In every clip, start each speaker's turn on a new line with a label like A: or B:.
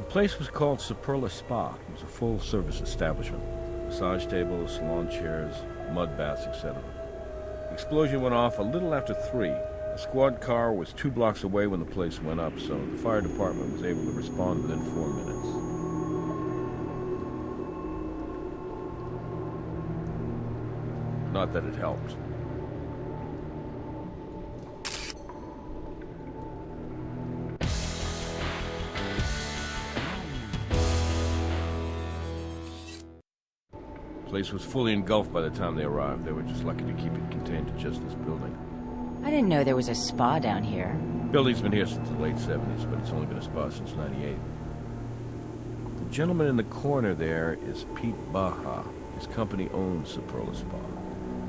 A: place was called Superla Spa. It was a full-service establishment. Massage tables, salon chairs, mud baths, etc. The explosion went off a little after 3. A squad car was 2 blocks away when the place went up, so the fire department was able to respond within 4 minutes. Not that it helped. The place was fully engulfed by the time they arrived. They were just lucky to keep it contained to just this building.
B: I didn't know there was a spa down here.
A: Building's been here since the late 70s, but it's only been a spa since 98. The gentleman in the corner there is Pete Baja. His company owns Superla Spa.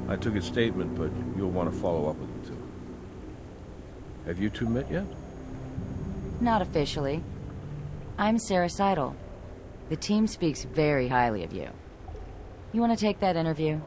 A: I took his statement, but you'll want to follow up with him, too. Have you two met yet?
B: Not officially. I'm Sarah Seidel. The team speaks very highly of you. You want to take that interview?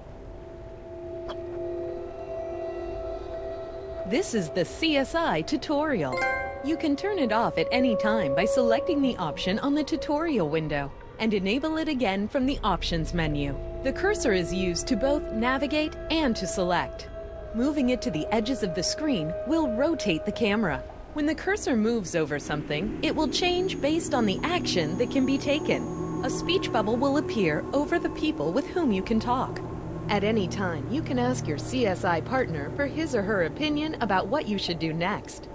C: This is the CSI tutorial. You can turn it off at any time by selecting the option on the tutorial window and enable it again from the options menu. The cursor is used to both navigate and to select. Moving it to the edges of the screen will rotate the camera. When the cursor moves over something, it will change based on the action that can be taken. A speech bubble will appear over the people with whom you can talk. At any time, you can ask your CSI partner for his or her opinion about what you should do next.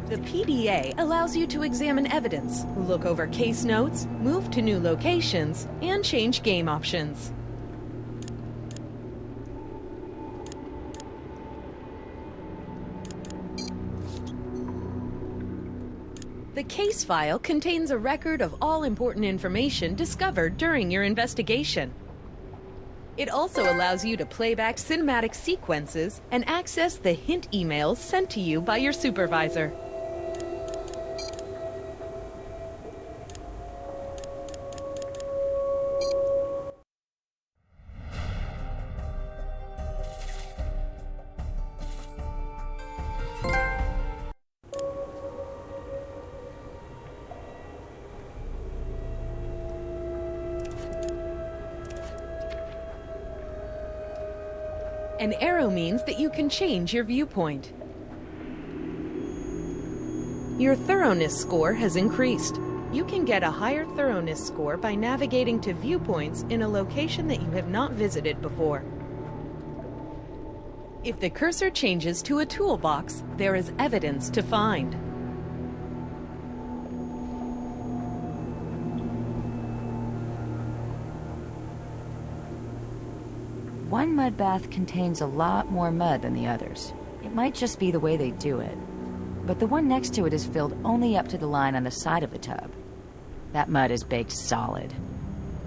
C: The PDA allows you to examine evidence, look over case notes, move to new locations, and change game options. The case file contains a record of all important information discovered during your investigation. It also allows you to play back cinematic sequences and access the hint emails sent to you by your supervisor. An arrow means that you can change your viewpoint. Your thoroughness score has increased. You can get a higher thoroughness score by navigating to viewpoints in a location that you have not visited before. If the cursor changes to a toolbox, there is evidence to find.
B: One mud bath contains a lot more mud than the others. It might just be the way they do it. But the one next to it is filled only up to the line on the side of the tub. That mud is baked solid.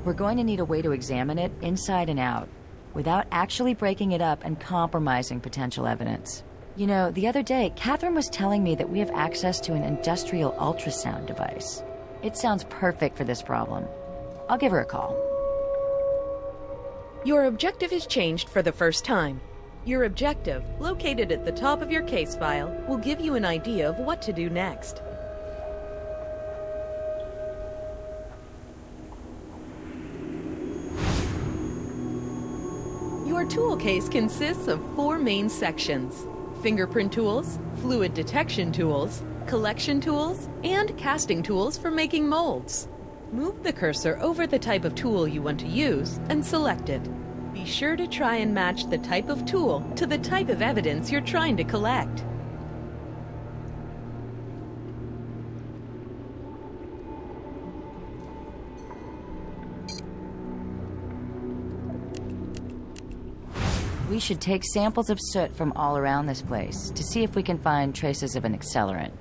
B: We're going to need a way to examine it inside and out, without actually breaking it up and compromising potential evidence. You know, the other day, Catherine was telling me that we have access to an industrial ultrasound device. It sounds perfect for this problem. I'll give her a call.
C: Your objective is changed for the first time. Your objective, located at the top of your case file, will give you an idea of what to do next. Your tool case consists of 4 main sections: fingerprint tools, fluid detection tools, collection tools, and casting tools for making molds. Move the cursor over the type of tool you want to use and select it. Be sure to try and match the type of tool to the type of evidence you're trying to collect.
B: We should take samples of soot from all around this place to see if we can find traces of an accelerant.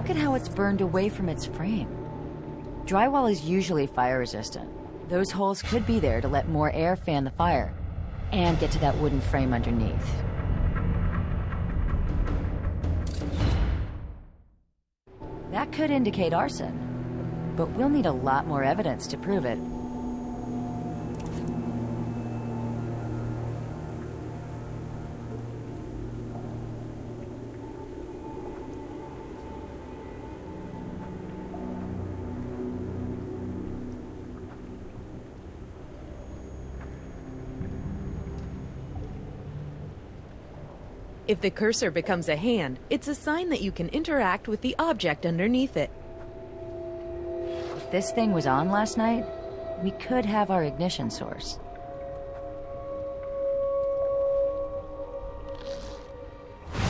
B: Look at how it's burned away from its frame. Drywall is usually fire resistant. Those holes could be there to let more air fan the fire and get to that wooden frame underneath. That could indicate arson, but we'll need a lot more evidence to prove it.
C: If the cursor becomes a hand, it's a sign that you can interact with the object underneath it.
B: If this thing was on last night, we could have our ignition source.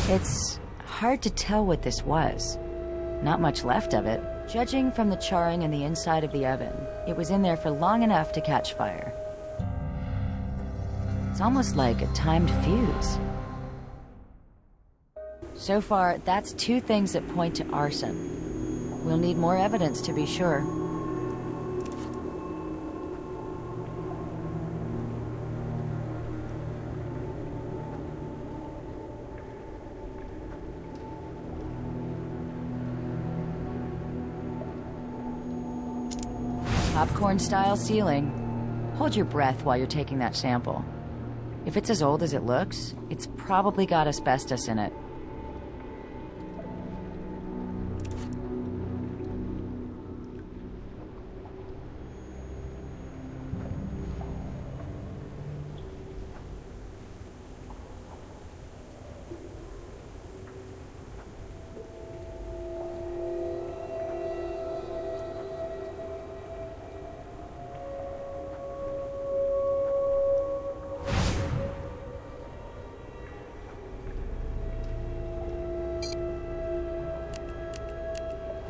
B: It's hard to tell what this was. Not much left of it. Judging from the charring in the inside of the oven, it was in there for long enough to catch fire. It's almost like a timed fuse. So far, that's two things that point to arson. We'll need more evidence to be sure. Popcorn-style ceiling. Hold your breath while you're taking that sample. If it's as old as it looks, it's probably got asbestos in it.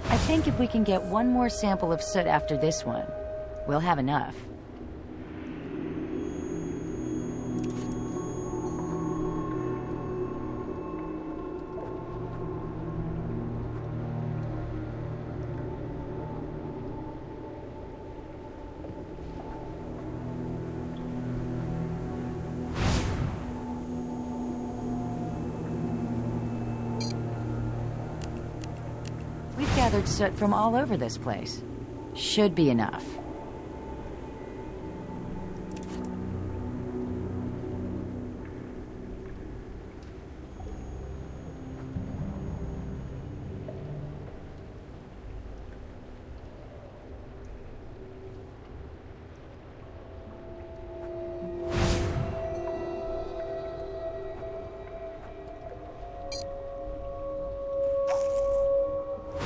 B: I think if we can get one more sample of soot after this one, we'll have enough. We've gathered soot from all over this place. Should be enough.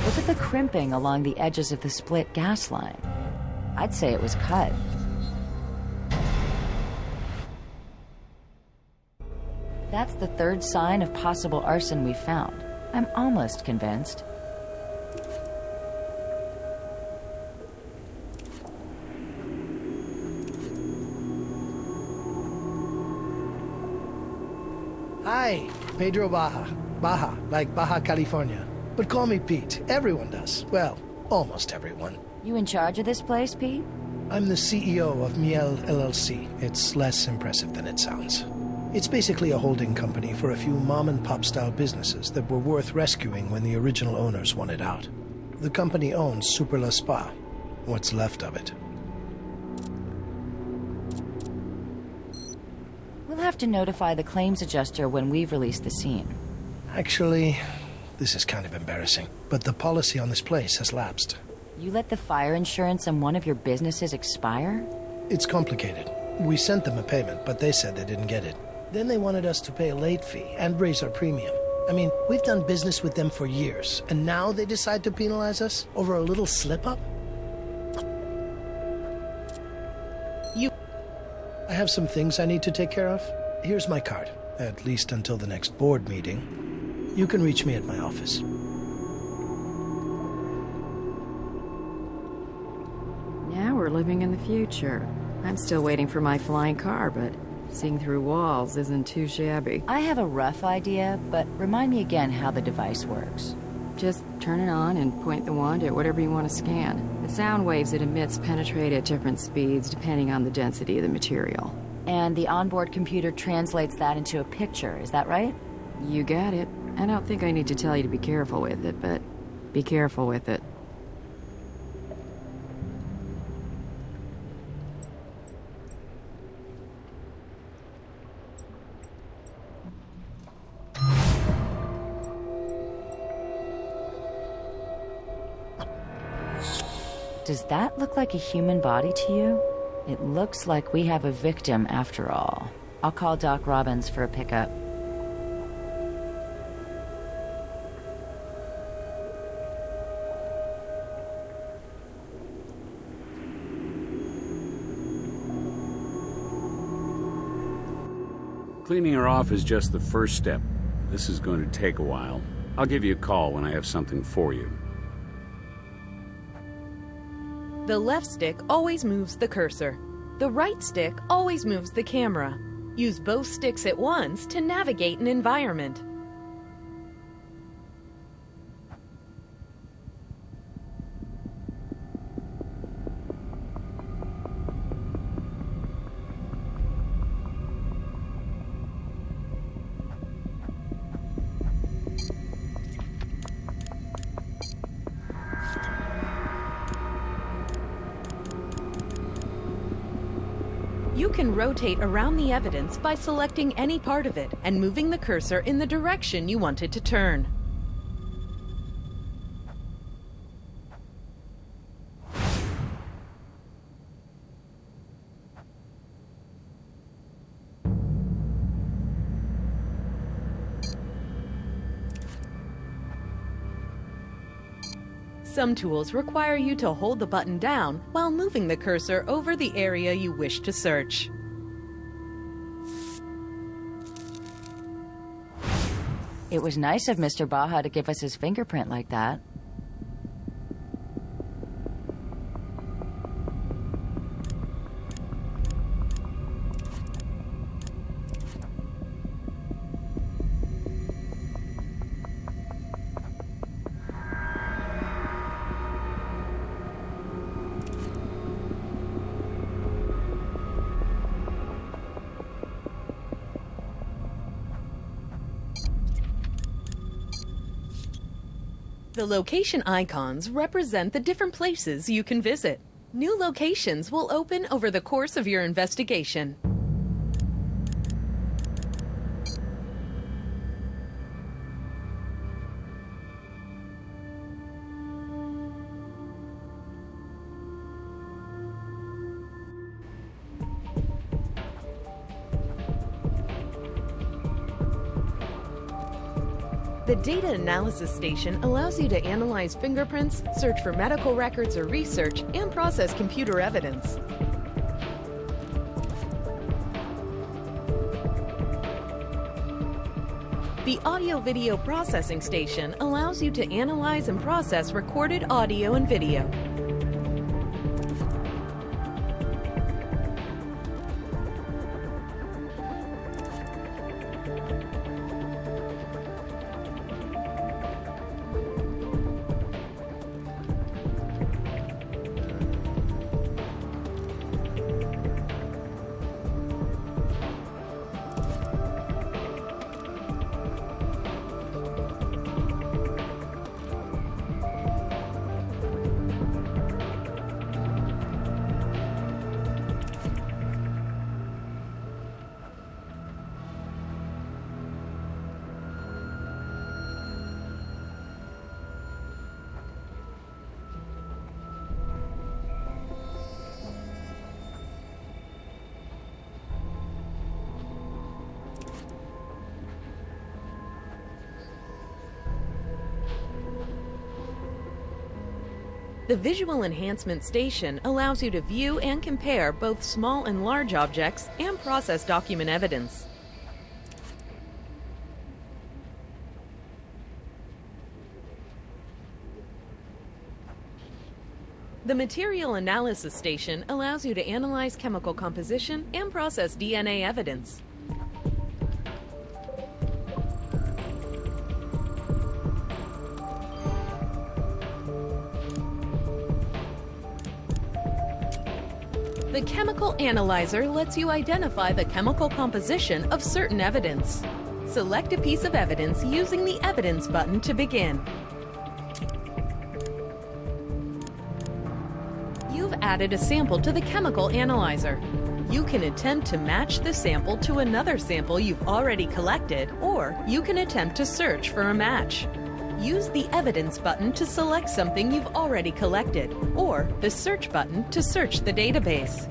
B: Look at the crimping along the edges of the split gas line. I'd say it was cut. That's the third sign of possible arson we've found. I'm almost convinced.
D: Hi, Pedro Baja. Baja, like Baja California. But call me Pete. Everyone does. Well, almost everyone.
B: You in charge of this place, Pete?
D: I'm the CEO of Miel LLC. It's less impressive than it sounds. It's basically a holding company for a few mom-and-pop style businesses that were worth rescuing when the original owners wanted out. The company owns Super La Spa, what's left of it.
B: We'll have to notify the claims adjuster when we've released the scene.
D: Actually, this is kind of embarrassing, but the policy on this place has lapsed.
B: You let the fire insurance on one of your businesses expire?
D: It's complicated. We sent them a payment, but they said they didn't get it. Then they wanted us to pay a late fee and raise our premium. I mean, we've done business with them for years, and now they decide to penalize us over a little slip-up? I have some things I need to take care of. Here's my card, at least until the next board meeting. You can reach me at my office.
E: Now we're living in the future. I'm still waiting for my flying car, but seeing through walls isn't too shabby.
B: I have a rough idea, but remind me again how the device works.
E: Just turn it on and point the wand at whatever you want to scan. The sound waves it emits penetrate at different speeds depending on the density of the material.
B: And the onboard computer translates that into a picture, is that right?
E: You got it. I don't think I need to tell you to be careful with it, but be careful with it.
B: Does that look like a human body to you? It looks like we have a victim after all. I'll call Doc Robbins for a pickup.
F: Cleaning her off is just the first step. This is going to take a while. I'll give you a call when I have something for you.
C: The left stick always moves the cursor. The right stick always moves the camera. Use both sticks at once to navigate an environment. You can rotate around the evidence by selecting any part of it and moving the cursor in the direction you want it to turn. Some tools require you to hold the button down while moving the cursor over the area you wish to search.
B: It was nice of Mr. Baja to give us his fingerprint like that.
C: The location icons represent the different places you can visit. New locations will open over the course of your investigation. The Data Analysis Station allows you to analyze fingerprints, search for medical records or research, and process computer evidence. The Audio-Video Processing Station allows you to analyze and process recorded audio and video. The Visual Enhancement Station allows you to view and compare both small and large objects and process document evidence. The Material Analysis Station allows you to analyze chemical composition and process DNA evidence. The chemical analyzer lets you identify the chemical composition of certain evidence. Select a piece of evidence using the Evidence button to begin. You've added a sample to the chemical analyzer. You can attempt to match the sample to another sample you've already collected, or you can attempt to search for a match. Use the Evidence button to select something you've already collected, or the Search button to search the database.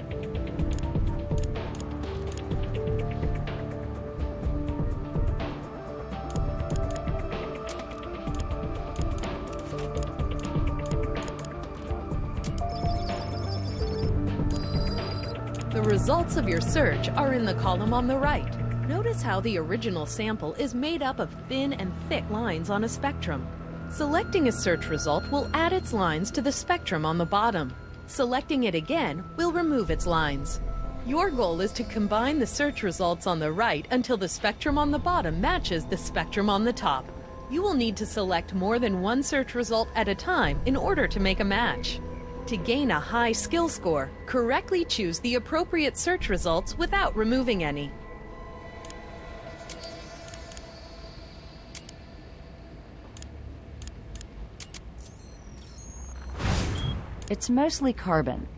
C: The results of your search are in the column on the right. Notice how the original sample is made up of thin and thick lines on a spectrum. Selecting a search result will add its lines to the spectrum on the bottom. Selecting it again will remove its lines. Your goal is to combine the search results on the right until the spectrum on the bottom matches the spectrum on the top. You will need to select more than one search result at a time in order to make a match. To gain a high skill score, correctly choose the appropriate search results without removing any.
B: It's mostly carbon,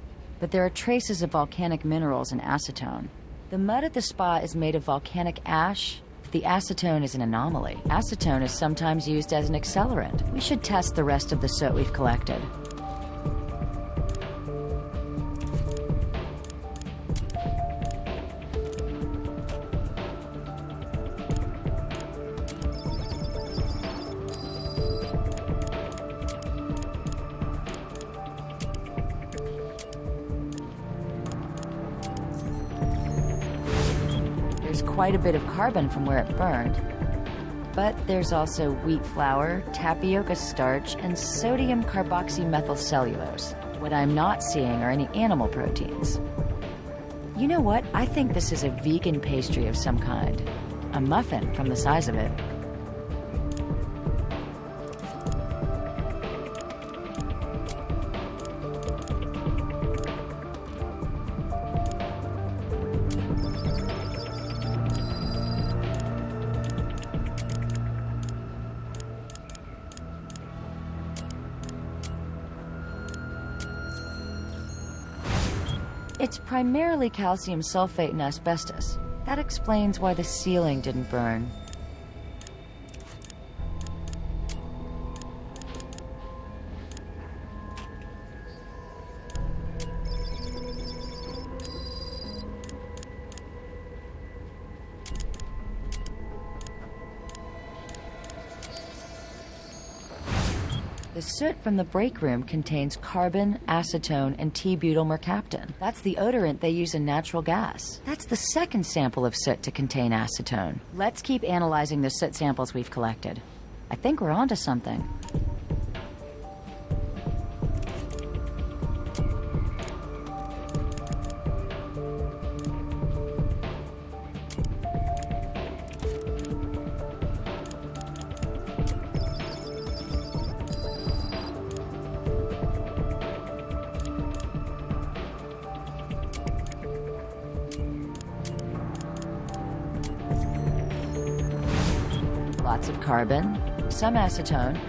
B: but there are traces of volcanic minerals and acetone. The mud at the spa is made of volcanic ash. The acetone is an anomaly. Acetone is sometimes used as an accelerant. We should test the rest of the soot we've collected. There's quite a bit of carbon from where it burned. But there's also wheat flour, tapioca starch, and sodium carboxymethylcellulose. What I'm not seeing are any animal proteins. You know what? I think this is a vegan pastry of some kind. A muffin from the size of it. It's primarily calcium sulfate and asbestos. That explains why the ceiling didn't burn. The soot from the break room contains carbon, acetone, and T-butyl mercaptan. That's the odorant they use in natural gas. That's the second sample of soot to contain acetone. Let's keep analyzing the soot samples we've collected. I think we're onto something. Lots of carbon, some acetone,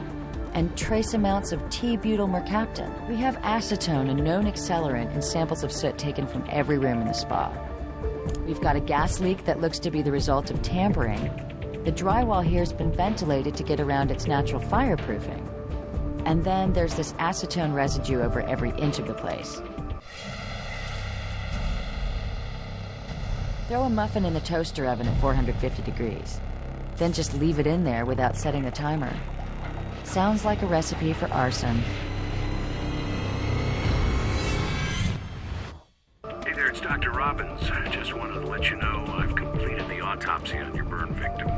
B: and trace amounts of T-butyl mercaptan. We have acetone, a known accelerant, in samples of soot taken from every room in the spa. We've got a gas leak that looks to be the result of tampering. The drywall here has been ventilated to get around its natural fireproofing. And then there's this acetone residue over every inch of the place. Throw a muffin in the toaster oven at 450 degrees. Then just leave it in there without setting the timer. Sounds like a recipe for arson.
G: Hey there, it's Dr. Robbins. Just wanted to let you know I've completed the autopsy on your burn victim.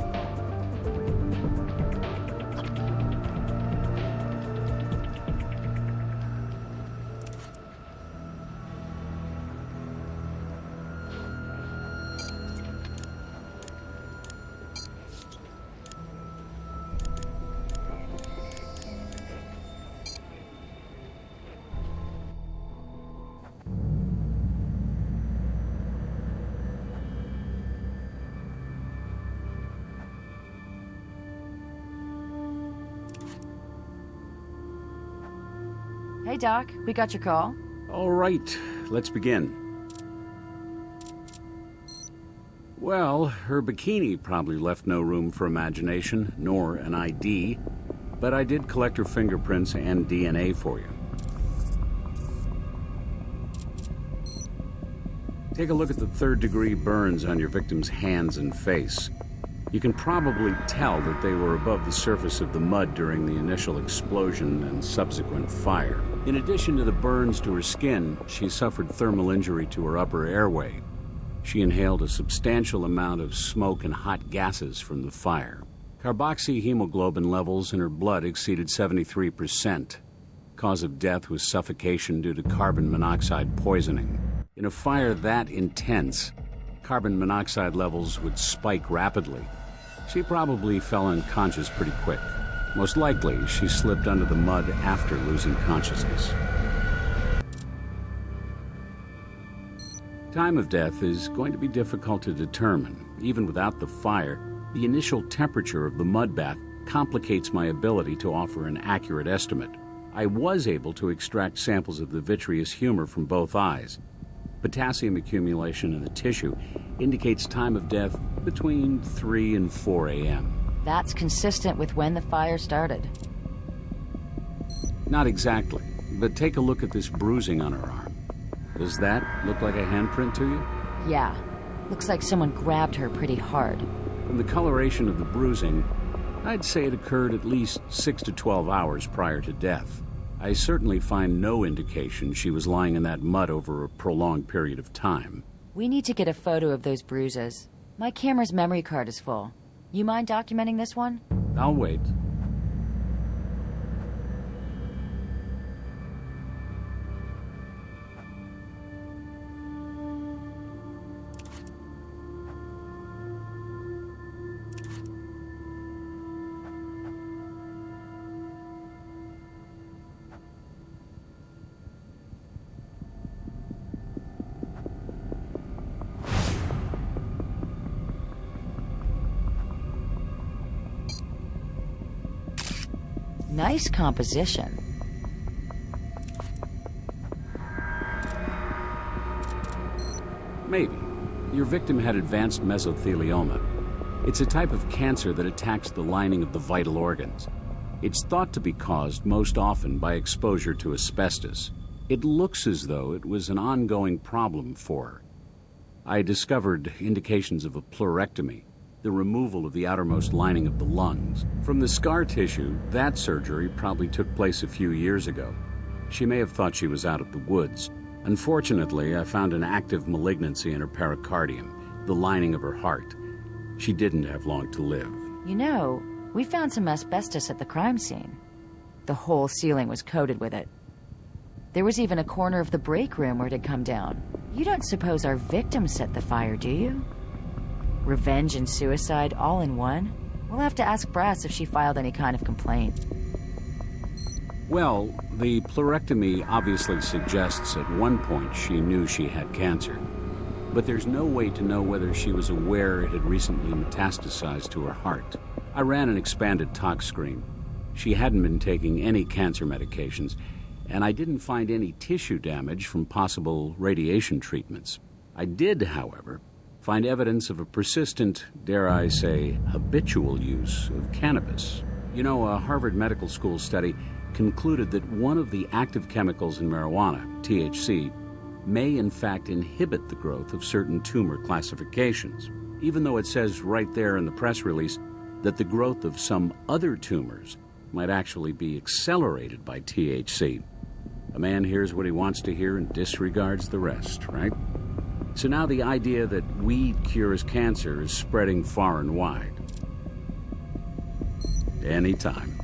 B: Hey, Doc. We got your call.
F: All right, let's begin. Well, her bikini probably left no room for imagination, nor an ID, but I did collect her fingerprints and DNA for you. Take a look at the third-degree burns on your victim's hands and face. You can probably tell that they were above the surface of the mud during the initial explosion and subsequent fire. In addition to the burns to her skin, she suffered thermal injury to her upper airway. She inhaled a substantial amount of smoke and hot gases from the fire. Carboxyhemoglobin levels in her blood exceeded 73%. Cause of death was suffocation due to carbon monoxide poisoning. In a fire that intense, carbon monoxide levels would spike rapidly. She probably fell unconscious pretty quick. Most likely, she slipped under the mud after losing consciousness. Time of death is going to be difficult to determine. Even without the fire, the initial temperature of the mud bath complicates my ability to offer an accurate estimate. I was able to extract samples of the vitreous humor from both eyes. Potassium accumulation in the tissue indicates time of death between 3 and 4 a.m.
B: That's consistent with when the fire started.
F: Not exactly, but take a look at this bruising on her arm. Does that look like a handprint to you?
B: Yeah. Looks like someone grabbed her pretty hard.
F: From the coloration of the bruising, I'd say it occurred at least 6 to 12 hours prior to death. I certainly find no indication she was lying in that mud over a prolonged period of time.
B: We need to get a photo of those bruises. My camera's memory card is full. You mind documenting this one?
F: I'll wait.
B: Nice composition.
F: Maybe. Your victim had advanced mesothelioma. It's a type of cancer that attacks the lining of the vital organs. It's thought to be caused most often by exposure to asbestos. It looks as though it was an ongoing problem for her. I discovered indications of a pleurectomy, the removal of the outermost lining of the lungs. From the scar tissue, that surgery probably took place a few years ago. She may have thought she was out of the woods. Unfortunately, I found an active malignancy in her pericardium, the lining of her heart. She didn't have long to live.
B: You know, we found some asbestos at the crime scene. The whole ceiling was coated with it. There was even a corner of the break room where it had come down. You don't suppose our victim set the fire, do you? Revenge and suicide all in one? We'll have to ask Brass if she filed any kind of complaint.
F: Well, the pleurectomy obviously suggests at one point she knew she had cancer. But there's no way to know whether she was aware it had recently metastasized to her heart. I ran an expanded tox screen. She hadn't been taking any cancer medications, and I didn't find any tissue damage from possible radiation treatments. I did, however, find evidence of a persistent, dare I say, habitual use of cannabis. You know, a Harvard Medical School study concluded that one of the active chemicals in marijuana, THC, may in fact inhibit the growth of certain tumor classifications, even though it says right there in the press release that the growth of some other tumors might actually be accelerated by THC. A man hears what he wants to hear and disregards the rest, right? So now the idea that weed cures cancer is spreading far and wide. Anytime.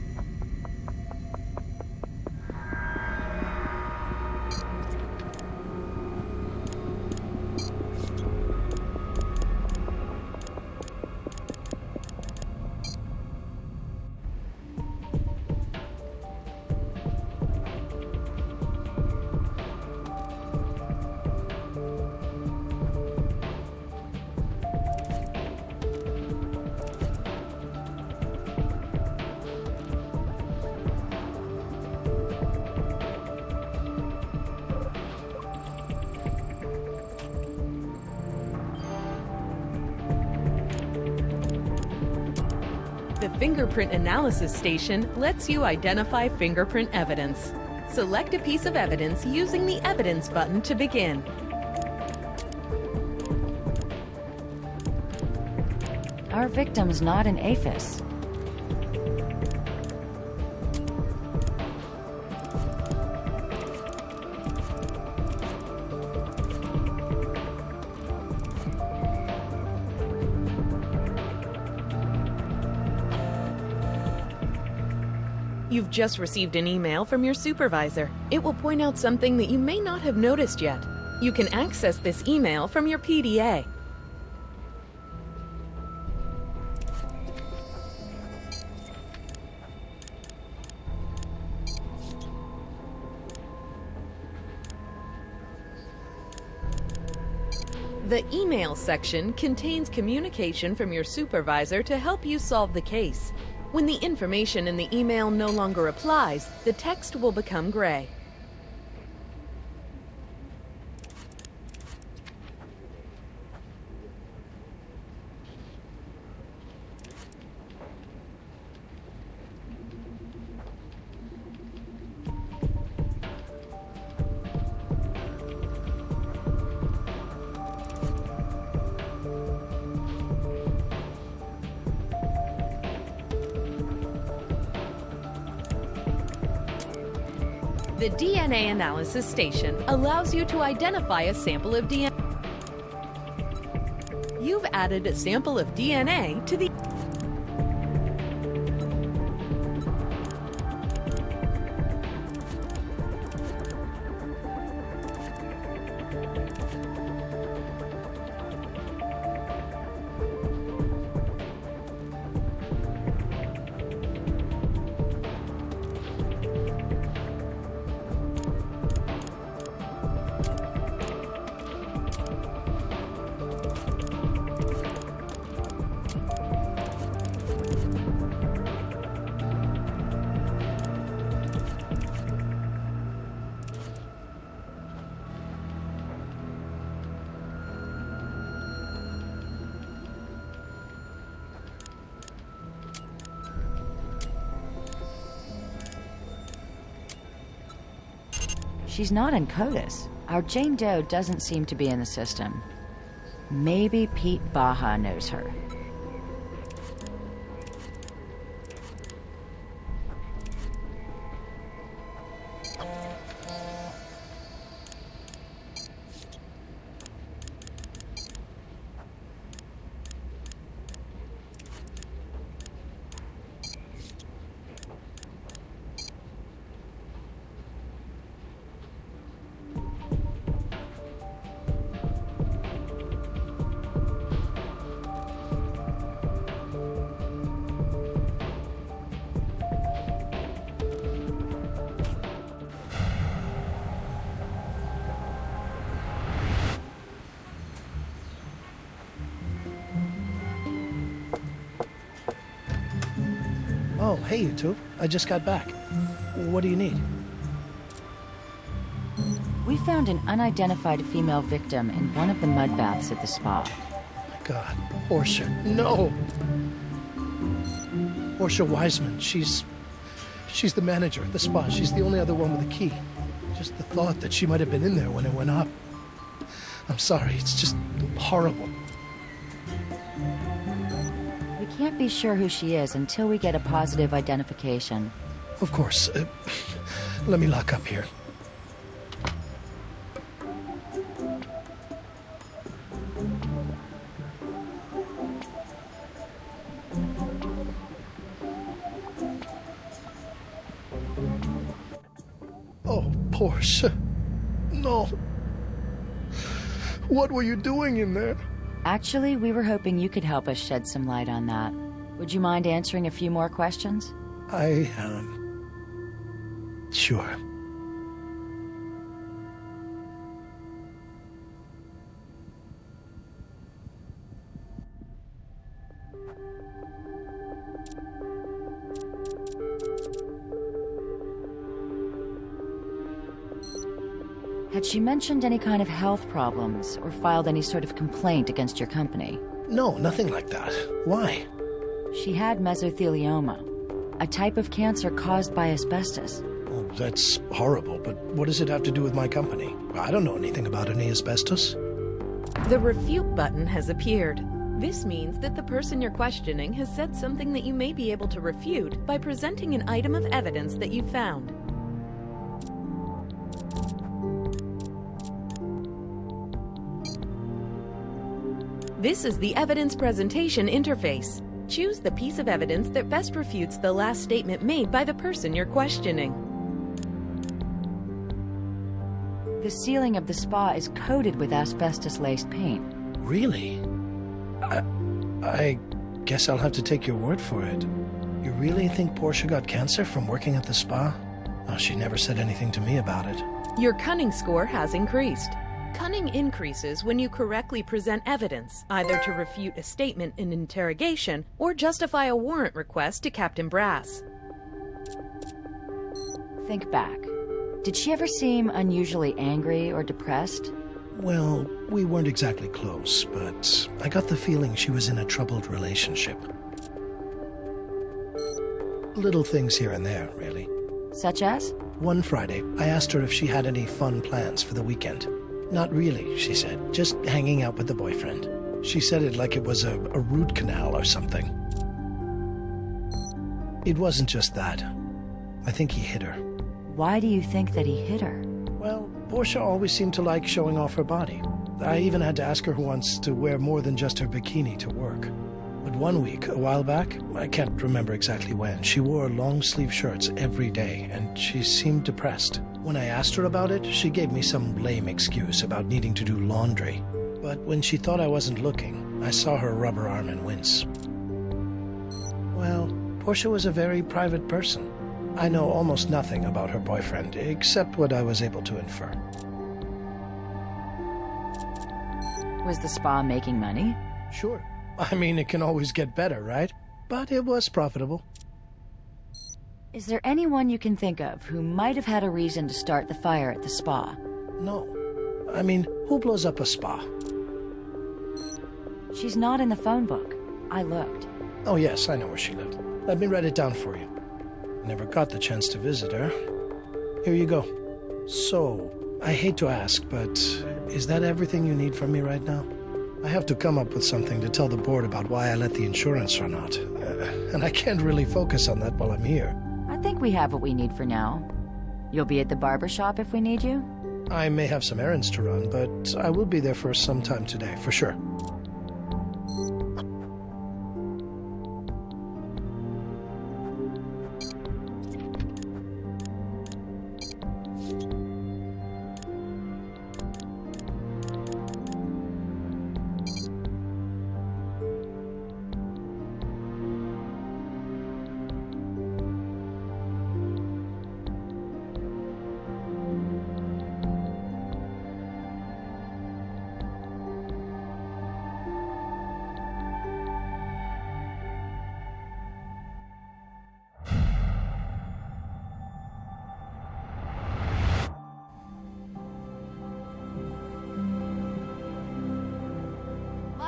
C: The fingerprint analysis station lets you identify fingerprint evidence. Select a piece of evidence using the Evidence button to begin.
B: Our victim's not an APHIS.
C: You've just received an email from your supervisor. It will point out something that you may not have noticed yet. You can access this email from your PDA. The email section contains communication from your supervisor to help you solve the case. When the information in the email no longer applies, the text will become gray. The DNA analysis station allows you to identify a sample of DNA. You've added a sample of DNA to the...
B: She's not in CODIS. Our Jane Doe doesn't seem to be in the system. Maybe Pete Baja knows her.
D: Oh, hey, you two. I just got back. What do you need?
B: We found an unidentified female victim in one of the mud baths at the spa.
D: My God. Portia. No! Portia Wiseman. She's the manager at the spa. She's the only other one with a key. Just the thought that she might have been in there when it went up. I'm sorry. It's just horrible.
B: We can't be sure who she is until we get a positive identification.
D: Of course. Let me lock up here. Oh, Portia. No. What were you doing in there?
B: Actually, we were hoping you could help us shed some light on that. Would you mind answering a few more questions?
D: Sure.
B: Had she mentioned any kind of health problems or filed any sort of complaint against your company?
D: No, nothing like that. Why?
B: She had mesothelioma, a type of cancer caused by asbestos.
D: Oh, that's horrible, but what does it have to do with my company? I don't know anything about any asbestos.
C: The refute button has appeared. This means that the person you're questioning has said something that you may be able to refute by presenting an item of evidence that you found. This is the evidence presentation interface. Choose the piece of evidence that best refutes the last statement made by the person you're questioning.
B: The ceiling of the spa is coated with asbestos-laced paint.
D: Really? I guess I'll have to take your word for it. You really think Portia got cancer from working at the spa? Oh, she never said anything to me about it.
C: Your cunning score has increased. Cunning increases when you correctly present evidence, either to refute a statement in interrogation or justify a warrant request to Captain Brass.
B: Think back. Did she ever seem unusually angry or depressed?
D: Well, we weren't exactly close, but I got the feeling she was in a troubled relationship. Little things here and there, really.
B: Such as?
D: One Friday, I asked her if she had any fun plans for the weekend. Not really, she said. Just hanging out with the boyfriend. She said it like it was a root canal or something. It wasn't just that. I think he hit her.
B: Why do you think that he hit her?
D: Well, Portia always seemed to like showing off her body. I even had to ask her once to wear more than just her bikini to work. But one week, a while back, I can't remember exactly when, she wore long-sleeve shirts every day, and she seemed depressed. When I asked her about it, she gave me some lame excuse about needing to do laundry. But when she thought I wasn't looking, I saw her rub her arm and wince. Well, Portia was a very private person. I know almost nothing about her boyfriend, except what I was able to infer.
B: Was the spa making money?
D: Sure. I mean, it can always get better, right? But it was profitable.
B: Is there anyone you can think of who might have had a reason to start the fire at the spa?
D: No. I mean, who blows up a spa?
B: She's not in the phone book. I looked.
D: Oh yes, I know where she lived. Let me write it down for you. Never got the chance to visit her. Here you go. So, I hate to ask, but is that everything you need from me right now? I have to come up with something to tell the board about why I let the insurance run out. And I can't really focus on that while I'm here.
B: I think we have what we need for now. You'll be at the barber shop if we need you?
D: I may have some errands to run, but I will be there for some time today, for sure.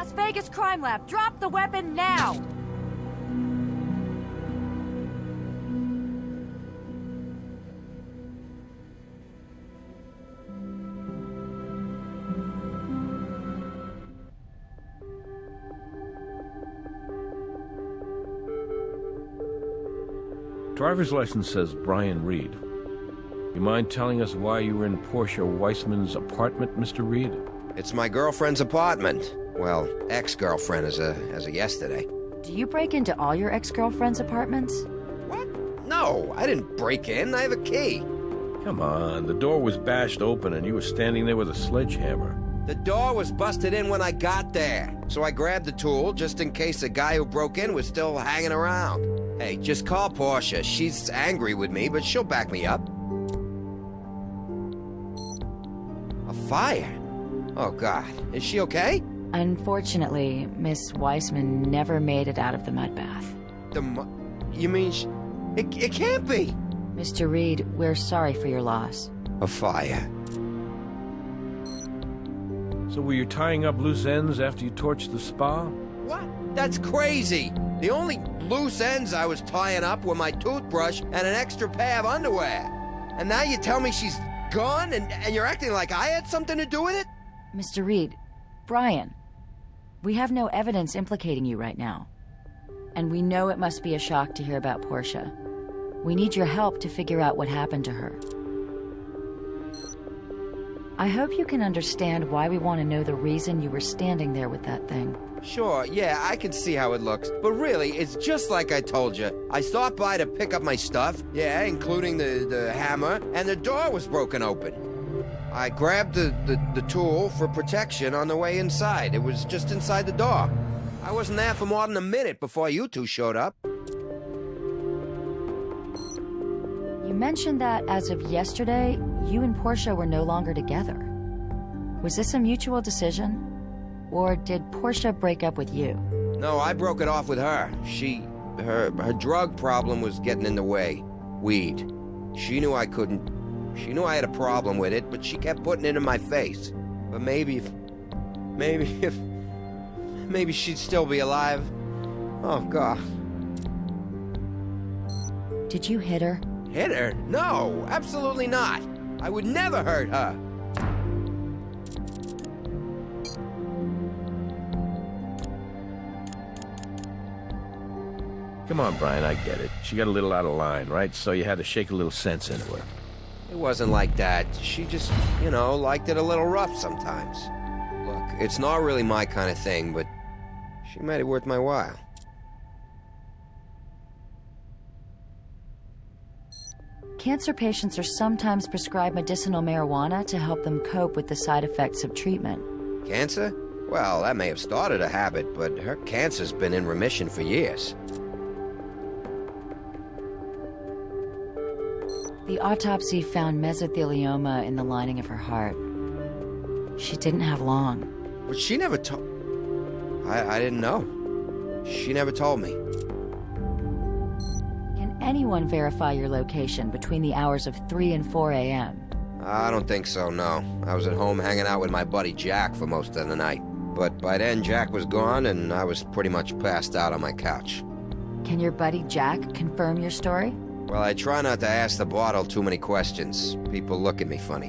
B: Las Vegas Crime Lab, drop the weapon now!
A: Driver's license says Brian Reed. You mind telling us why you were in Portia Weissman's apartment, Mr. Reed?
H: It's my girlfriend's apartment. Well, ex-girlfriend as of yesterday.
B: Do you break into all your ex-girlfriends' apartments?
H: What? No, I didn't break in. I have a key.
A: Come on, the door was bashed open and you were standing there with a sledgehammer.
H: The door was busted in when I got there, so I grabbed the tool just in case the guy who broke in was still hanging around. Hey, just call Portia. She's angry with me, but she'll back me up. A fire? Oh, God. Is she okay?
B: Unfortunately, Miss Weissman never made it out of the mud bath.
H: You mean it can't be.
B: Mr. Reed, we're sorry for your loss.
H: A fire.
A: So were you tying up loose ends after you torched the spa?
H: What? That's crazy. The only loose ends I was tying up were my toothbrush and an extra pair of underwear. And now you tell me she's gone and you're acting like I had something to do with it?
B: Mr. Reed, Brian, we have no evidence implicating you right now. And we know it must be a shock to hear about Portia. We need your help to figure out what happened to her. I hope you can understand why we want to know the reason you were standing there with that thing.
H: Sure, yeah, I can see how it looks. But really, it's just like I told you. I stopped by to pick up my stuff, yeah, including the hammer, and the door was broken open. I grabbed the tool for protection on the way inside. It was just inside the door. I wasn't there for more than a minute before you two showed up.
B: You mentioned that as of yesterday, you and Portia were no longer together. Was this a mutual decision? Or did Portia break up with you?
H: No, I broke it off with her. Her drug problem was getting in the way. Weed. She knew I couldn't. She knew I had a problem with it, but she kept putting it in my face. But maybe she'd still be alive. Oh, God.
B: Did you hit her?
H: Hit her? No, absolutely not. I would never hurt her.
A: Come on, Brian, I get it. She got a little out of line, right? So you had to shake a little sense into her.
H: It wasn't like that. She just, liked it a little rough sometimes. Look, it's not really my kind of thing, but she made it worth my while.
B: Cancer patients are sometimes prescribed medicinal marijuana to help them cope with the side effects of treatment.
H: Cancer? Well, that may have started a habit, but her cancer's been in remission for years.
B: The autopsy found mesothelioma in the lining of her heart. She didn't have long.
H: But she never told... I didn't know. She never told me.
B: Can anyone verify your location between the hours of 3 and 4 a.m.?
H: I don't think so, no. I was at home hanging out with my buddy Jack for most of the night. But by then, Jack was gone, and I was pretty much passed out on my couch.
B: Can your buddy Jack confirm your story?
H: Well, I try not to ask the bottle too many questions. People look at me funny.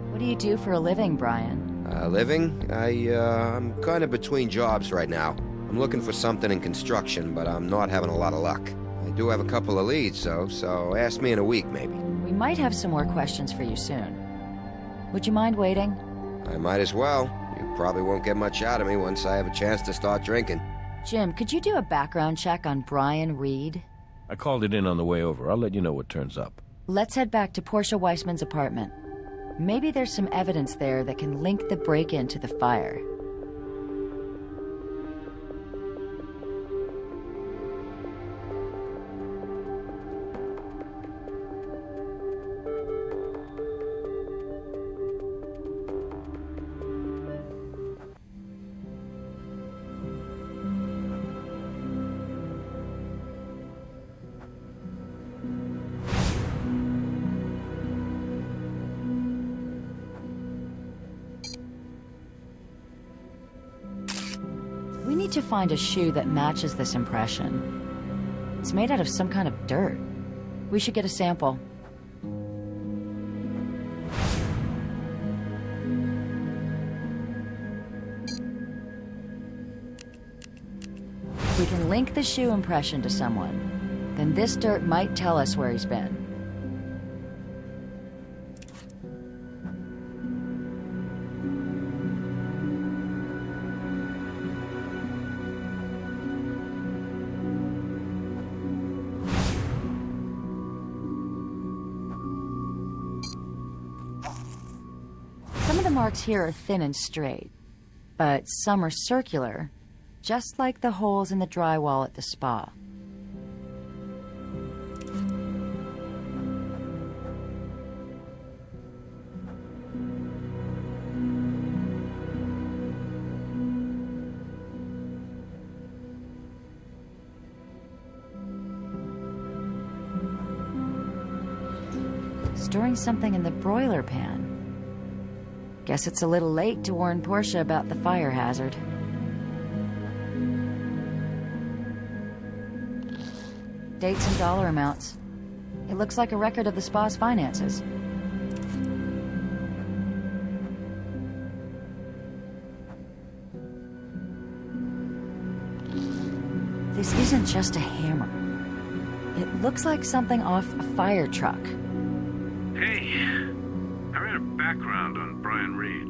B: What do you do for a living, Brian?
H: Living? I'm kind of between jobs right now. I'm looking for something in construction, but I'm not having a lot of luck. I do have a couple of leads, though, so ask me in a week, maybe.
B: We might have some more questions for you soon. Would you mind waiting?
H: I might as well. You probably won't get much out of me once I have a chance to start drinking.
B: Jim, could you do a background check on Brian Reed?
A: I called it in on the way over. I'll let you know what turns up.
B: Let's head back to Portia Weissman's apartment. Maybe there's some evidence there that can link the break-in to the fire. We need to find a shoe that matches this impression. It's made out of some kind of dirt. We should get a sample. If we can link the shoe impression to someone, then this dirt might tell us where he's been. Some of the marks here are thin and straight, but some are circular, just like the holes in the drywall at the spa. Storing something in the broiler pan. Guess it's a little late to warn Portia about the fire hazard. dates and dollar amounts. It looks like a record of the spa's finances. This isn't just a hammer. It looks like something off a fire truck.
G: Hey, I read a background on Brian Reed.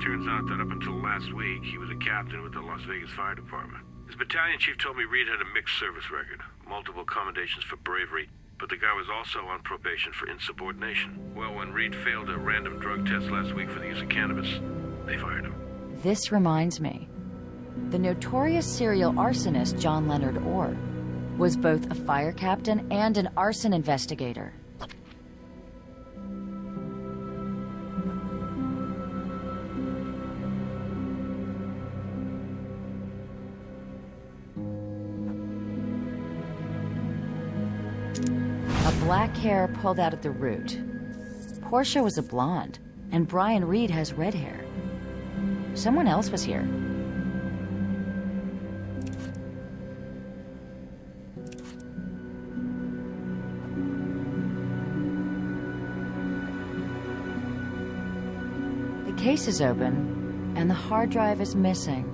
G: Turns out that up until last week, he was a captain with the Las Vegas Fire Department. His battalion chief told me Reed had a mixed service record, multiple commendations for bravery, but the guy was also on probation for insubordination. Well, when Reed failed a random drug test last week for the use of cannabis, they fired him.
B: This reminds me. The notorious serial arsonist John Leonard Orr was both a fire captain and an arson investigator. Black hair pulled out at the root. Portia was a blonde, and Brian Reed has red hair. Someone else was here. The case is open, and the hard drive is missing.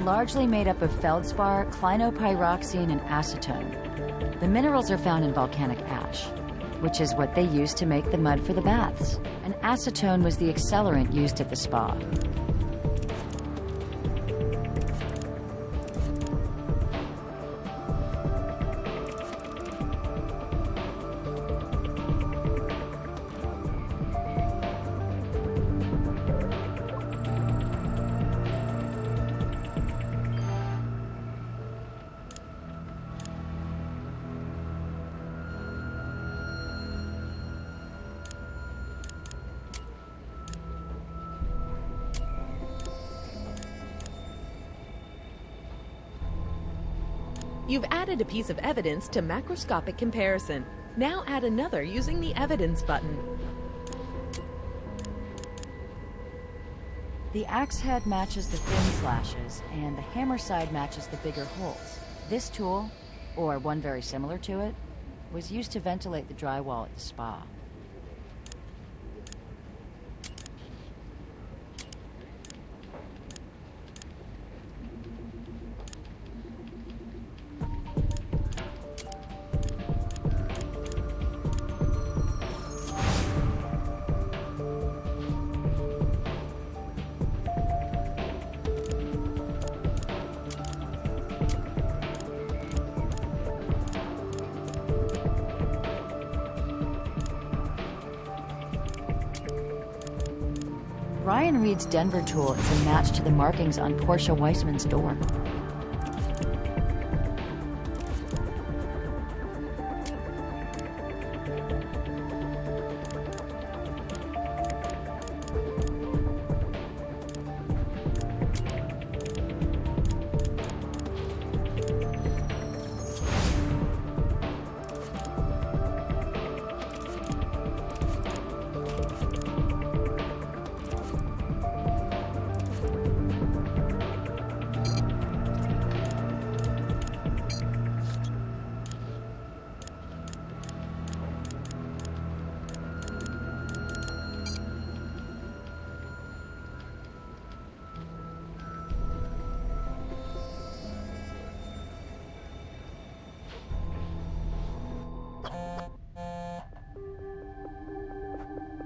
B: Largely made up of feldspar, clinopyroxene, and acetone. The minerals are found in volcanic ash, which is what they used to make the mud for the baths. And acetone was the accelerant used at the spa.
C: You've added a piece of evidence to macroscopic comparison. Now add another using the evidence button.
B: The axe head matches the thin slashes, and the hammer side matches the bigger holes. This tool, or one very similar to it, was used to ventilate the drywall at the spa. Brian Reed's Denver tool is a match to the markings on Portia Weissman's door.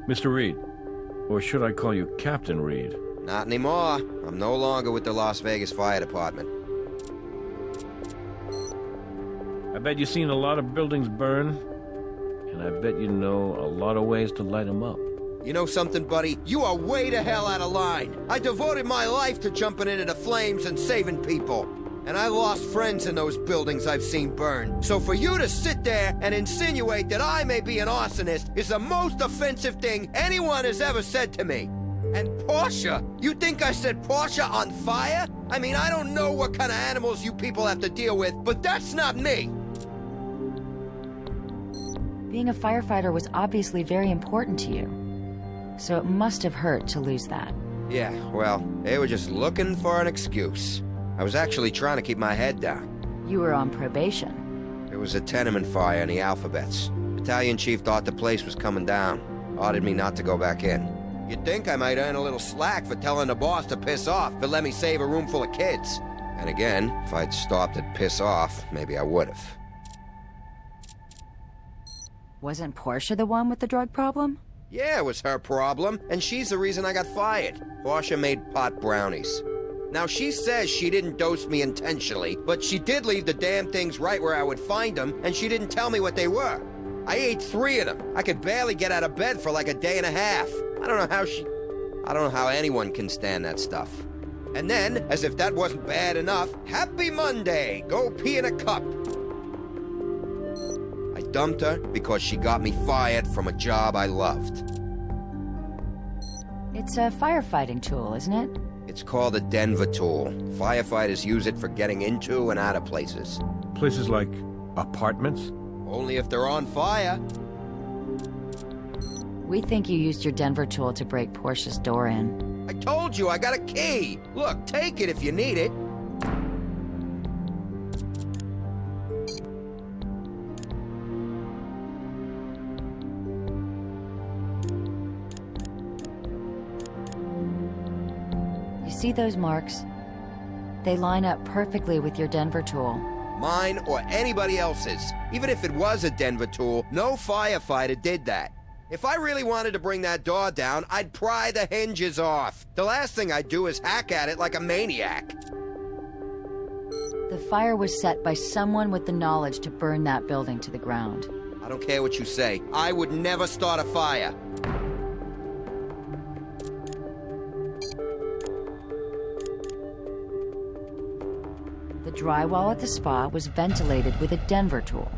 A: Mr. Reed. Or should I call you Captain Reed?
H: Not anymore. I'm no longer with the Las Vegas Fire Department.
A: I bet you've seen a lot of buildings burn, and I bet you know a lot of ways to light them up.
H: You know something, buddy? You are way the hell out of line. I devoted my life to jumping into the flames and saving people. And I lost friends in those buildings I've seen burn. So for you to sit there and insinuate that I may be an arsonist is the most offensive thing anyone has ever said to me. And Portia? You think I set Portia on fire? I mean, I don't know what kind of animals you people have to deal with, but that's not me.
B: Being a firefighter was obviously very important to you. So it must have hurt to lose that.
H: Yeah, well, they were just looking for an excuse. I was actually trying to keep my head down.
B: You were on probation.
H: There was a tenement fire in the Alphabets. Battalion chief thought the place was coming down. Ordered me not to go back in. You'd think I might earn a little slack for telling the boss to piss off, but let me save a room full of kids. And again, if I'd stopped at piss off, maybe I would've.
B: Wasn't Portia the one with the drug problem?
H: Yeah, it was her problem, and she's the reason I got fired. Portia made pot brownies. Now, she says she didn't dose me intentionally, but she did leave the damn things right where I would find them, and she didn't tell me what they were. I ate 3 of them. I could barely get out of bed for like a day and a half. I don't know how anyone can stand that stuff. And then, as if that wasn't bad enough, Happy Monday! Go pee in a cup. I dumped her because she got me fired from a job I loved.
B: It's a firefighting tool, isn't it?
H: It's called a Denver tool. Firefighters use it for getting into and out of places.
A: Places like apartments?
H: Only if they're on fire.
B: We think you used your Denver tool to break Portia's door in.
H: I told you I got a key. Look, take it if you need it.
B: See those marks? They line up perfectly with your Denver tool.
H: Mine or anybody else's. Even if it was a Denver tool, no firefighter did that. If I really wanted to bring that door down, I'd pry the hinges off. The last thing I'd do is hack at it like a maniac.
B: The fire was set by someone with the knowledge to burn that building to the ground.
H: I don't care what you say. I would never start a fire.
B: The drywall at the spa was ventilated with a Denver tool.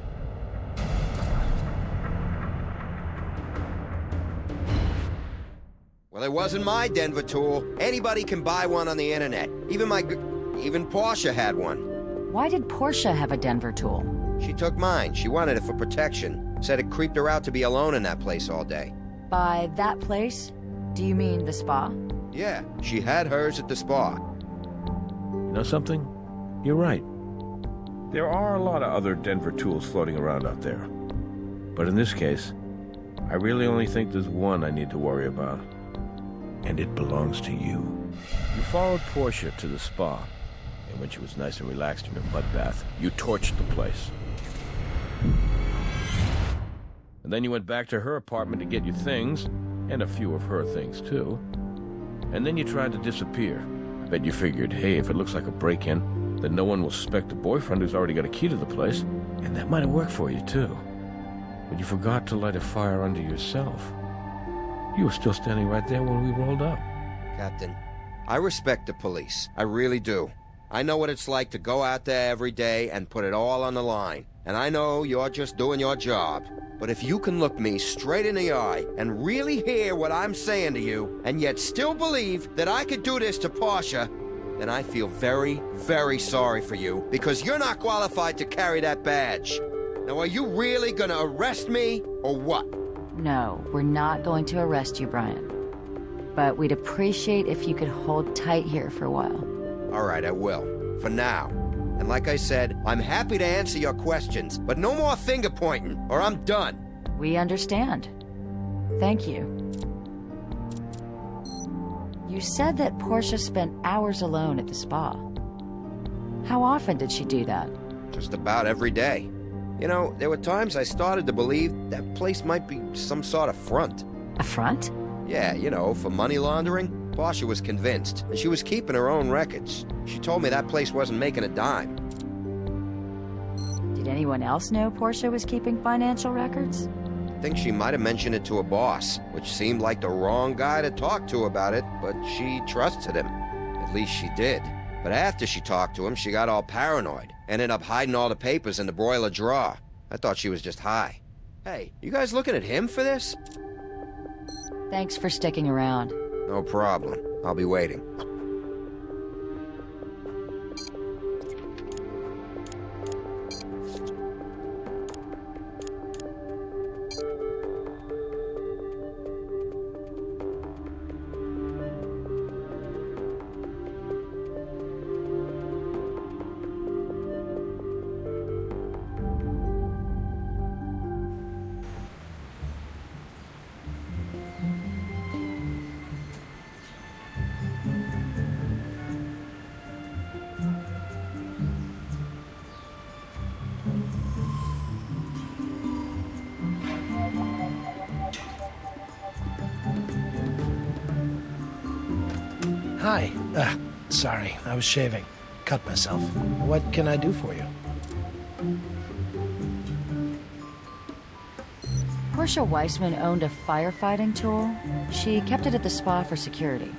H: Well, it wasn't my Denver tool. Anybody can buy one on the internet. Even Portia had one.
B: Why did Portia have a Denver tool?
H: She took mine. She wanted it for protection. Said it creeped her out to be alone in that place all day.
B: By that place, do you mean the spa?
H: Yeah, she had hers at the spa.
A: You know something? You're right. There are a lot of other Denver tools floating around out there. But in this case, I really only think there's one I need to worry about. And it belongs to you. You followed Portia to the spa, and when she was nice and relaxed in her mud bath, you torched the place. And then you went back to her apartment to get your things, and a few of her things too. And then you tried to disappear. I bet you figured, hey, if it looks like a break-in, then no one will suspect a boyfriend who's already got a key to the place. And that might have worked for you too. But you forgot to light a fire under yourself. You were still standing right there when we rolled up.
H: Captain, I respect the police. I really do. I know what it's like to go out there every day and put it all on the line. And I know you're just doing your job. But if you can look me straight in the eye and really hear what I'm saying to you, and yet still believe that I could do this to Portia, then I feel very, very sorry for you, because you're not qualified to carry that badge. Now, are you really gonna arrest me, or what?
B: No, we're not going to arrest you, Brian. But we'd appreciate if you could hold tight here for a while.
H: All right, I will. For now. And like I said, I'm happy to answer your questions, but no more finger pointing, or I'm done.
B: We understand. Thank you. You said that Portia spent hours alone at the spa. How often did she do that?
H: Just about every day. You know, there were times I started to believe that place might be some sort of front.
B: A front?
H: Yeah, you know, for money laundering. Portia was convinced, and she was keeping her own records. She told me that place wasn't making a dime.
B: Did anyone else know Portia was keeping financial records?
H: I think she might have mentioned it to her boss, which seemed like the wrong guy to talk to about it, but she trusted him. At least she did. But after she talked to him, she got all paranoid. Ended up hiding all the papers in the broiler drawer. I thought she was just high. Hey, you guys looking at him for this?
B: Thanks for sticking around.
H: No problem. I'll be waiting.
D: Hi. Sorry, I was shaving. Cut myself. What can I do for you?
B: Portia Weissman owned a firefighting tool. She kept it at the spa for security.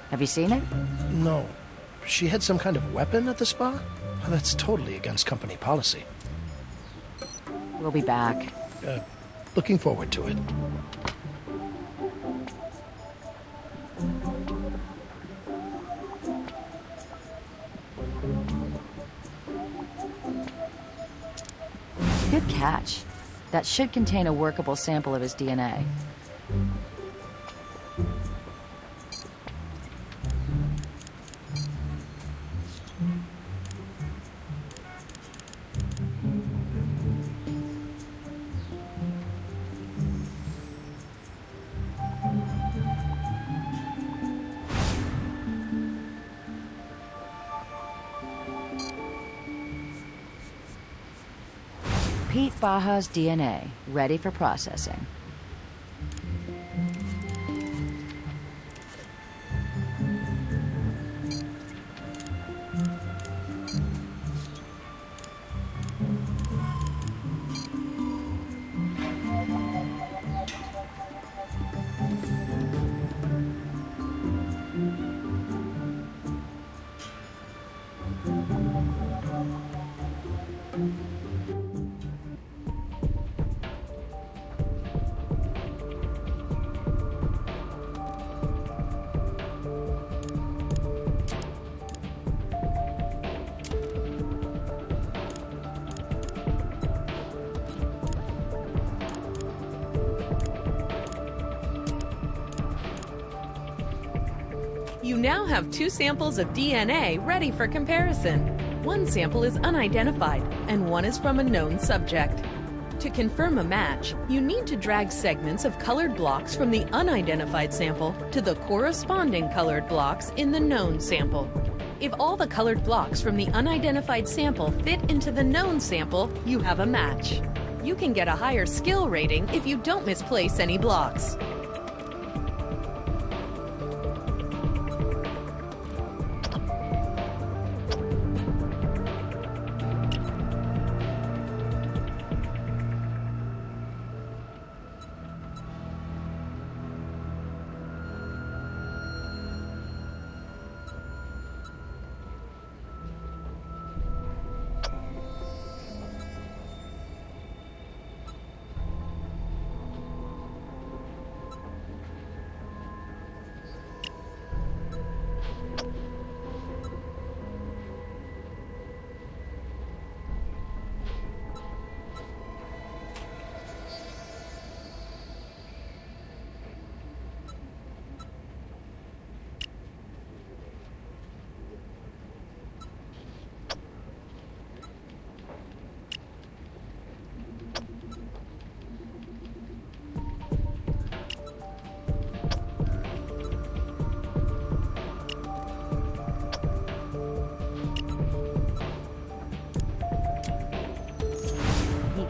B: Have you seen it?
D: No. She had some kind of weapon at the spa? Well, that's totally against company policy.
B: We'll be back.
D: Looking forward to it.
B: Good catch. That should contain a workable sample of his DNA. Pete Baja's DNA, ready for processing.
C: You now have 2 samples of DNA ready for comparison. One sample is unidentified, and one is from a known subject. To confirm a match, you need to drag segments of colored blocks from the unidentified sample to the corresponding colored blocks in the known sample. If all the colored blocks from the unidentified sample fit into the known sample, you have a match. You can get a higher skill rating if you don't misplace any blocks.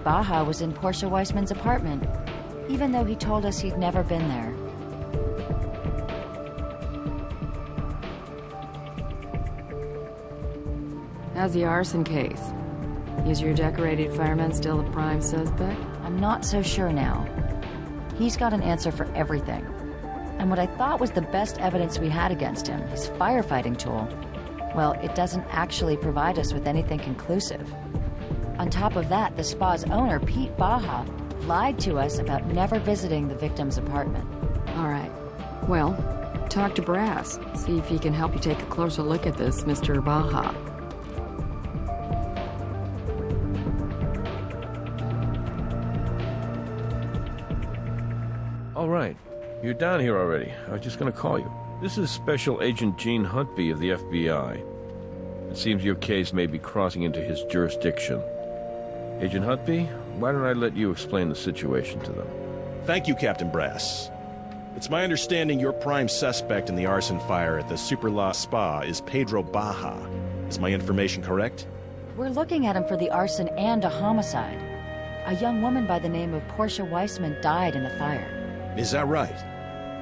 B: Baja was in Portia Weissman's apartment. even though he told us he'd never been there.
E: How's the arson case? Is your decorated fireman still a prime suspect?
B: I'm not so sure now. He's got an answer for everything. And what I thought was the best evidence we had against him, his firefighting tool, well, it doesn't actually provide us with anything conclusive. On top of that, the spa's owner, Pete Baja, lied to us about never visiting the victim's apartment.
E: All right. Well, talk to Brass. See if he can help you take a closer look at this, Mr. Baja.
A: All right. You're down here already. I was just going to call you. This is Special Agent Gene Huntby of the FBI. It seems your case may be crossing into his jurisdiction. Agent Huntby, why don't I let you explain the situation to them?
I: Thank you, Captain Brass. It's my understanding your prime suspect in the arson fire at the Super La Spa is Pedro Baja. Is my information correct?
B: We're looking at him for the arson and a homicide. A young woman by the name of Portia Weissman died in the fire.
I: Is that right?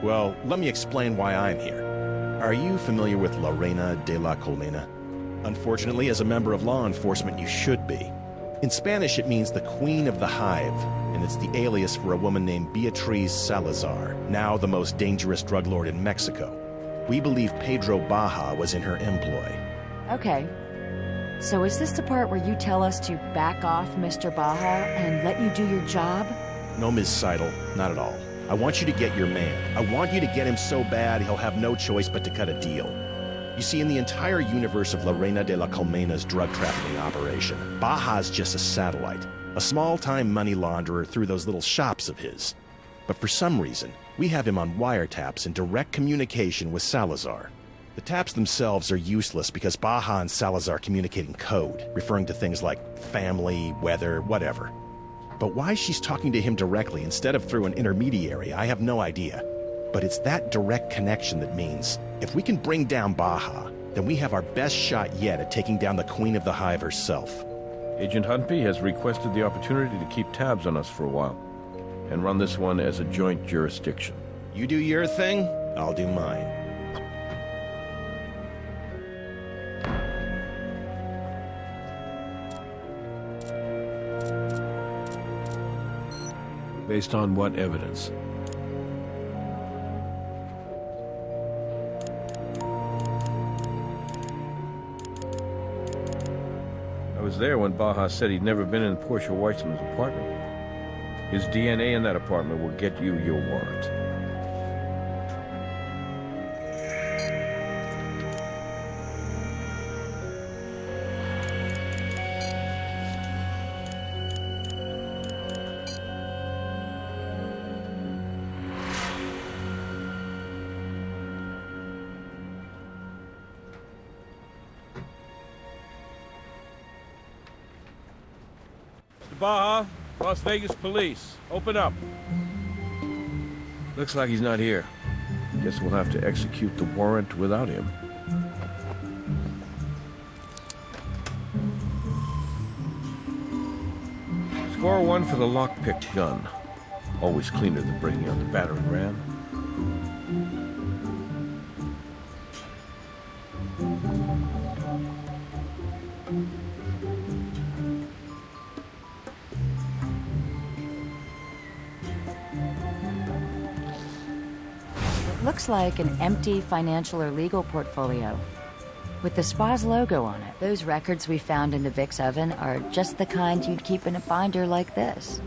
I: Well, let me explain why I'm here. Are you familiar with La Reina de la Colmena? Unfortunately, as a member of law enforcement, you should be. In Spanish, it means the Queen of the Hive, and it's the alias for a woman named Beatriz Salazar, now the most dangerous drug lord in Mexico. We believe Pedro Baja was in her employ.
B: Okay. So is this the part where you tell us to back off, Mr. Baja, and let you do your job?
I: No, Ms. Seidel, not at all. I want you to get your man. I want you to get him so bad he'll have no choice but to cut a deal. You see, in the entire universe of La Reina de la Colmena's drug trafficking operation, Baja's just a satellite, a small-time money launderer through those little shops of his. But for some reason, we have him on wiretaps in direct communication with Salazar. The taps themselves are useless because Baja and Salazar communicate in code, referring to things like family, weather, whatever. But why she's talking to him directly instead of through an intermediary, I have no idea. But it's that direct connection that means, if we can bring down Baja, then we have our best shot yet at taking down the Queen of the Hive herself.
A: Agent Huntby has requested the opportunity to keep tabs on us for a while, and run this one as a joint jurisdiction.
I: You do your thing, I'll do mine.
A: Based on what evidence? I was there when Baja said he'd never been in Portia Weissman's apartment. His DNA in that apartment will get you your warrant. Baja, Las Vegas police. Open up. Looks like he's not here. Guess we'll have to execute the warrant without him. Score 1 for the lockpick gun. Always cleaner than bringing out the battering ram.
B: Looks like an empty financial or legal portfolio with the spa's logo on it. Those records we found in the Vic's oven are just the kind you'd keep in a binder like this.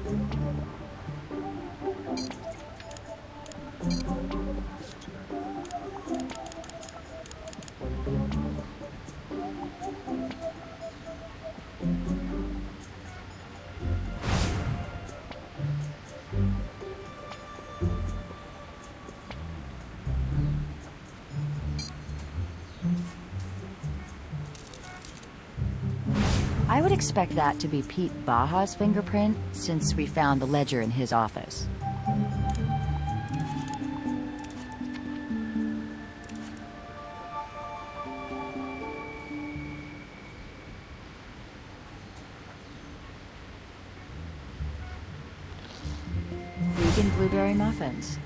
B: I would expect that to be Pete Baja's fingerprint, since we found the ledger in his office. We've vegan blueberry muffins.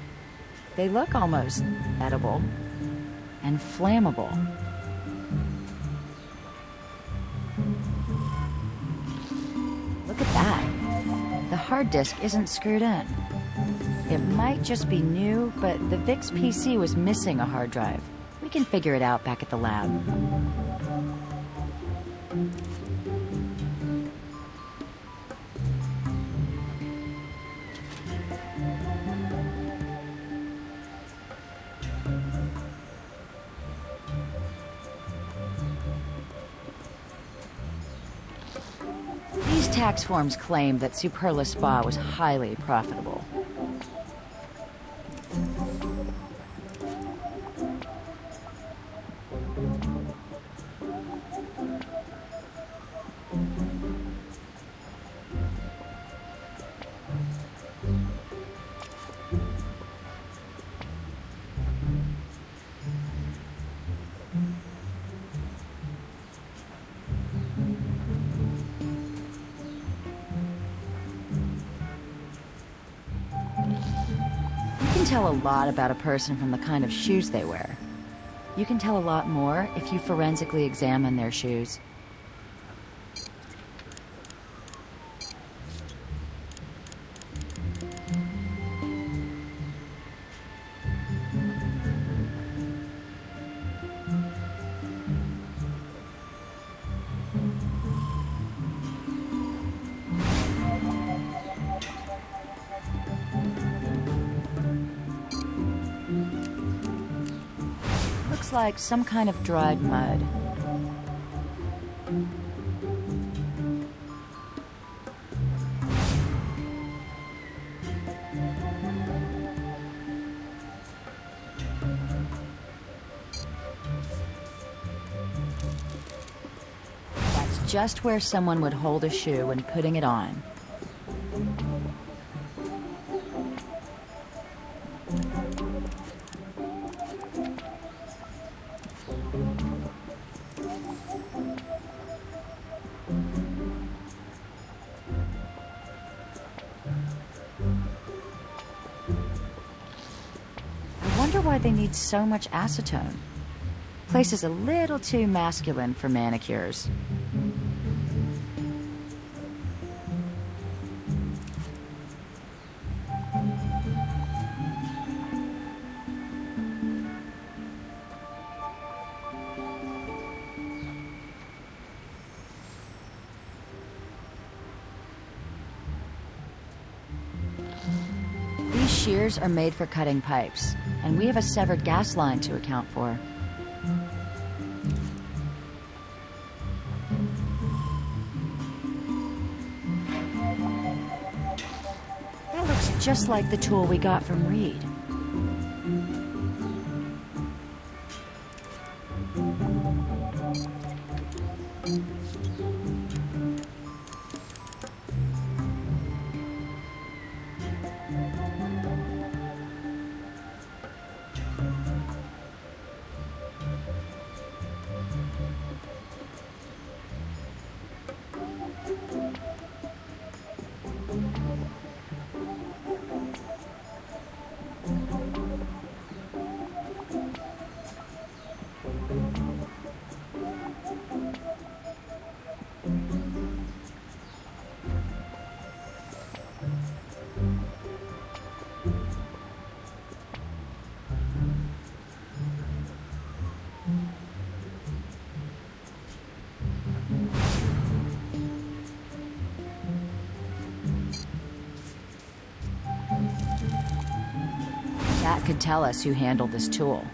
B: They look almost edible and flammable. Look at that. The hard disk isn't screwed in. It might just be new, but the VIX PC was missing a hard drive. We can figure it out back at the lab. These tax forms claim that Superla Spa was highly profitable. You can tell a lot about a person from the kind of shoes they wear. You can tell a lot more if you forensically examine their shoes. Looks like some kind of dried mud. That's just where someone would hold a shoe when putting it on. I wonder why they need so much acetone. Place is a little too masculine for manicures. These shears are made for cutting pipes, and we have a severed gas line to account for. That looks just like the tool we got from Reed. That could tell us who handled this tool.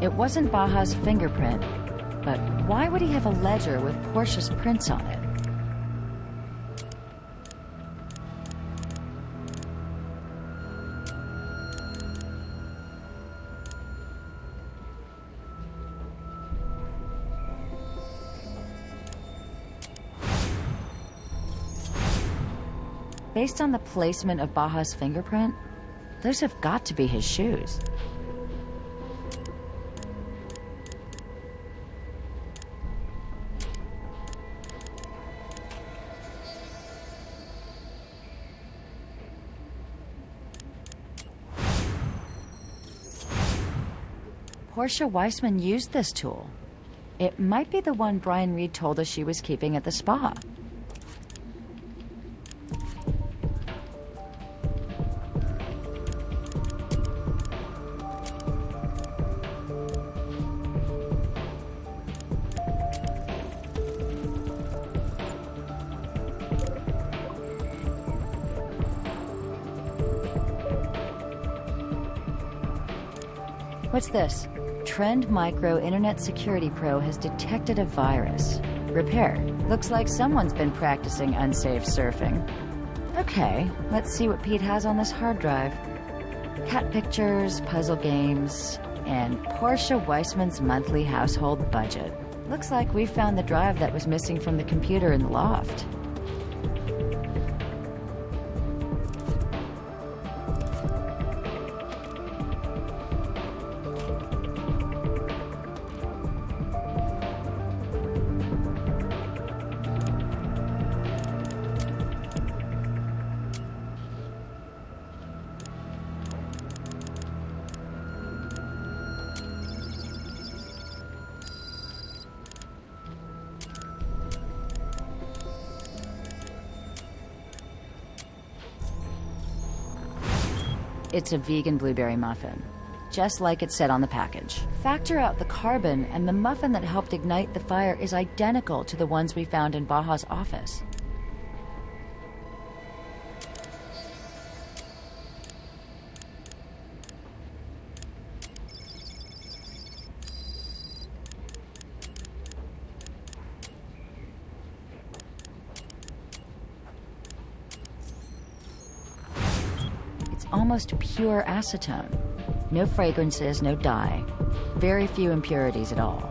B: It wasn't Baja's fingerprint, but why would he have a ledger with Portia's prints on it? Based on the placement of Baja's fingerprint, those have got to be his shoes. Portia Weissman used this tool. It might be the one Brian Reed told us she was keeping at the spa. What's this? Trend Micro Internet Security Pro has detected a virus. Repair. Looks like someone's been practicing unsafe surfing. Okay, let's see what Pete has on this hard drive. Cat pictures, puzzle games, and Portia Weissman's monthly household budget. Looks like we found the drive that was missing from the computer in the loft. It's a vegan blueberry muffin, just like it said on the package. Factor out the carbon, and the muffin that helped ignite the fire is identical to the ones we found in Baja's office. Almost pure acetone. No fragrances, no dye. Very few impurities at all.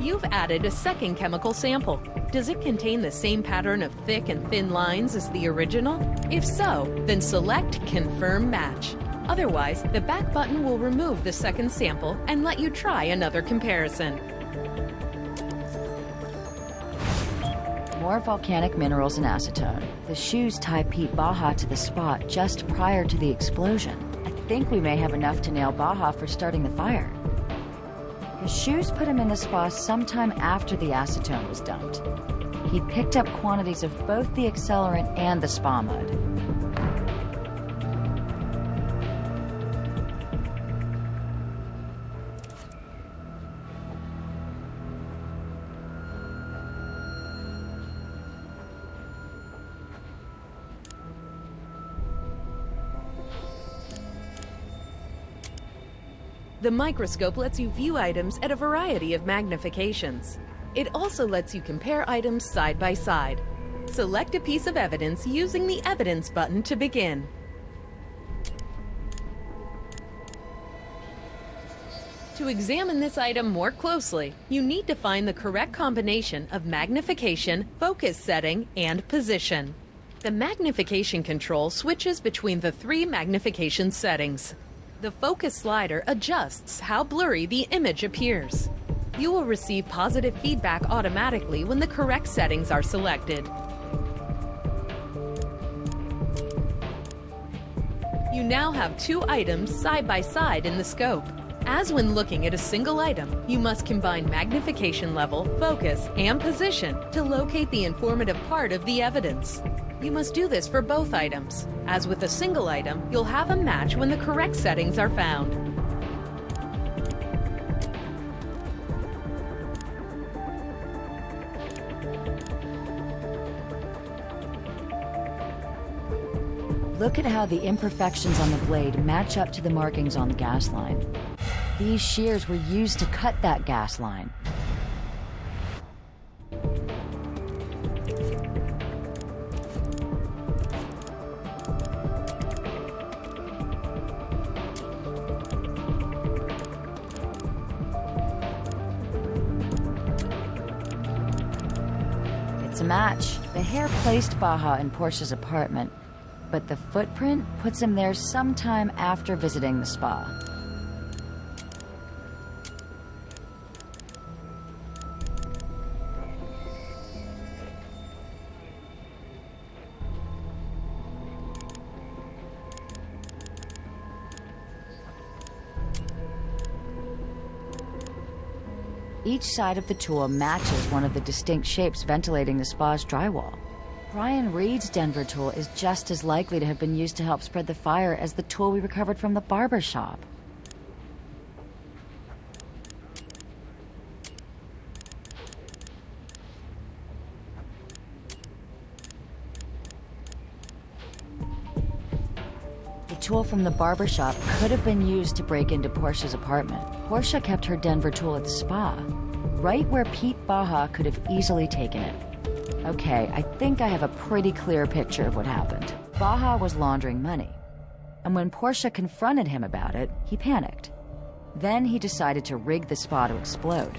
C: You've added a second chemical sample. Does it contain the same pattern of thick and thin lines as the original? If so, then select Confirm Match. Otherwise, the back button will remove the second sample and let you try another comparison.
B: More volcanic minerals and acetone. The shoes tie Pete Baja to the spot just prior to the explosion. I think we may have enough to nail Baja for starting the fire. His shoes put him in the spa sometime after the acetone was dumped. He picked up quantities of both the accelerant and the spa mud.
C: The microscope lets you view items at a variety of magnifications. It also lets you compare items side by side. Select a piece of evidence using the Evidence button to begin. To examine this item more closely, you need to find the correct combination of magnification, focus setting, and position. The magnification control switches between the 3 magnification settings. The focus slider adjusts how blurry the image appears. You will receive positive feedback automatically when the correct settings are selected. You now have 2 items side by side in the scope. As when looking at a single item, you must combine magnification level, focus, and position to locate the informative part of the evidence. You must do this for both items. As with a single item, you'll have a match when the correct settings are found.
B: Look at how the imperfections on the blade match up to the markings on the gas line. These shears were used to cut that gas line. It's a match. The hair placed Baja in Portia's apartment, but the footprint puts him there sometime after visiting the spa. Each side of the tool matches one of the distinct shapes ventilating the spa's drywall. Brian Reed's Denver tool is just as likely to have been used to help spread the fire as the tool we recovered from the barber shop. The tool from the barber shop could have been used to break into Portia's apartment. Portia kept her Denver tool at the spa, right where Pete Baja could have easily taken it. Okay, I think I have a pretty clear picture of what happened. Baja was laundering money, and when Portia confronted him about it, he panicked. Then he decided to rig the spa to explode.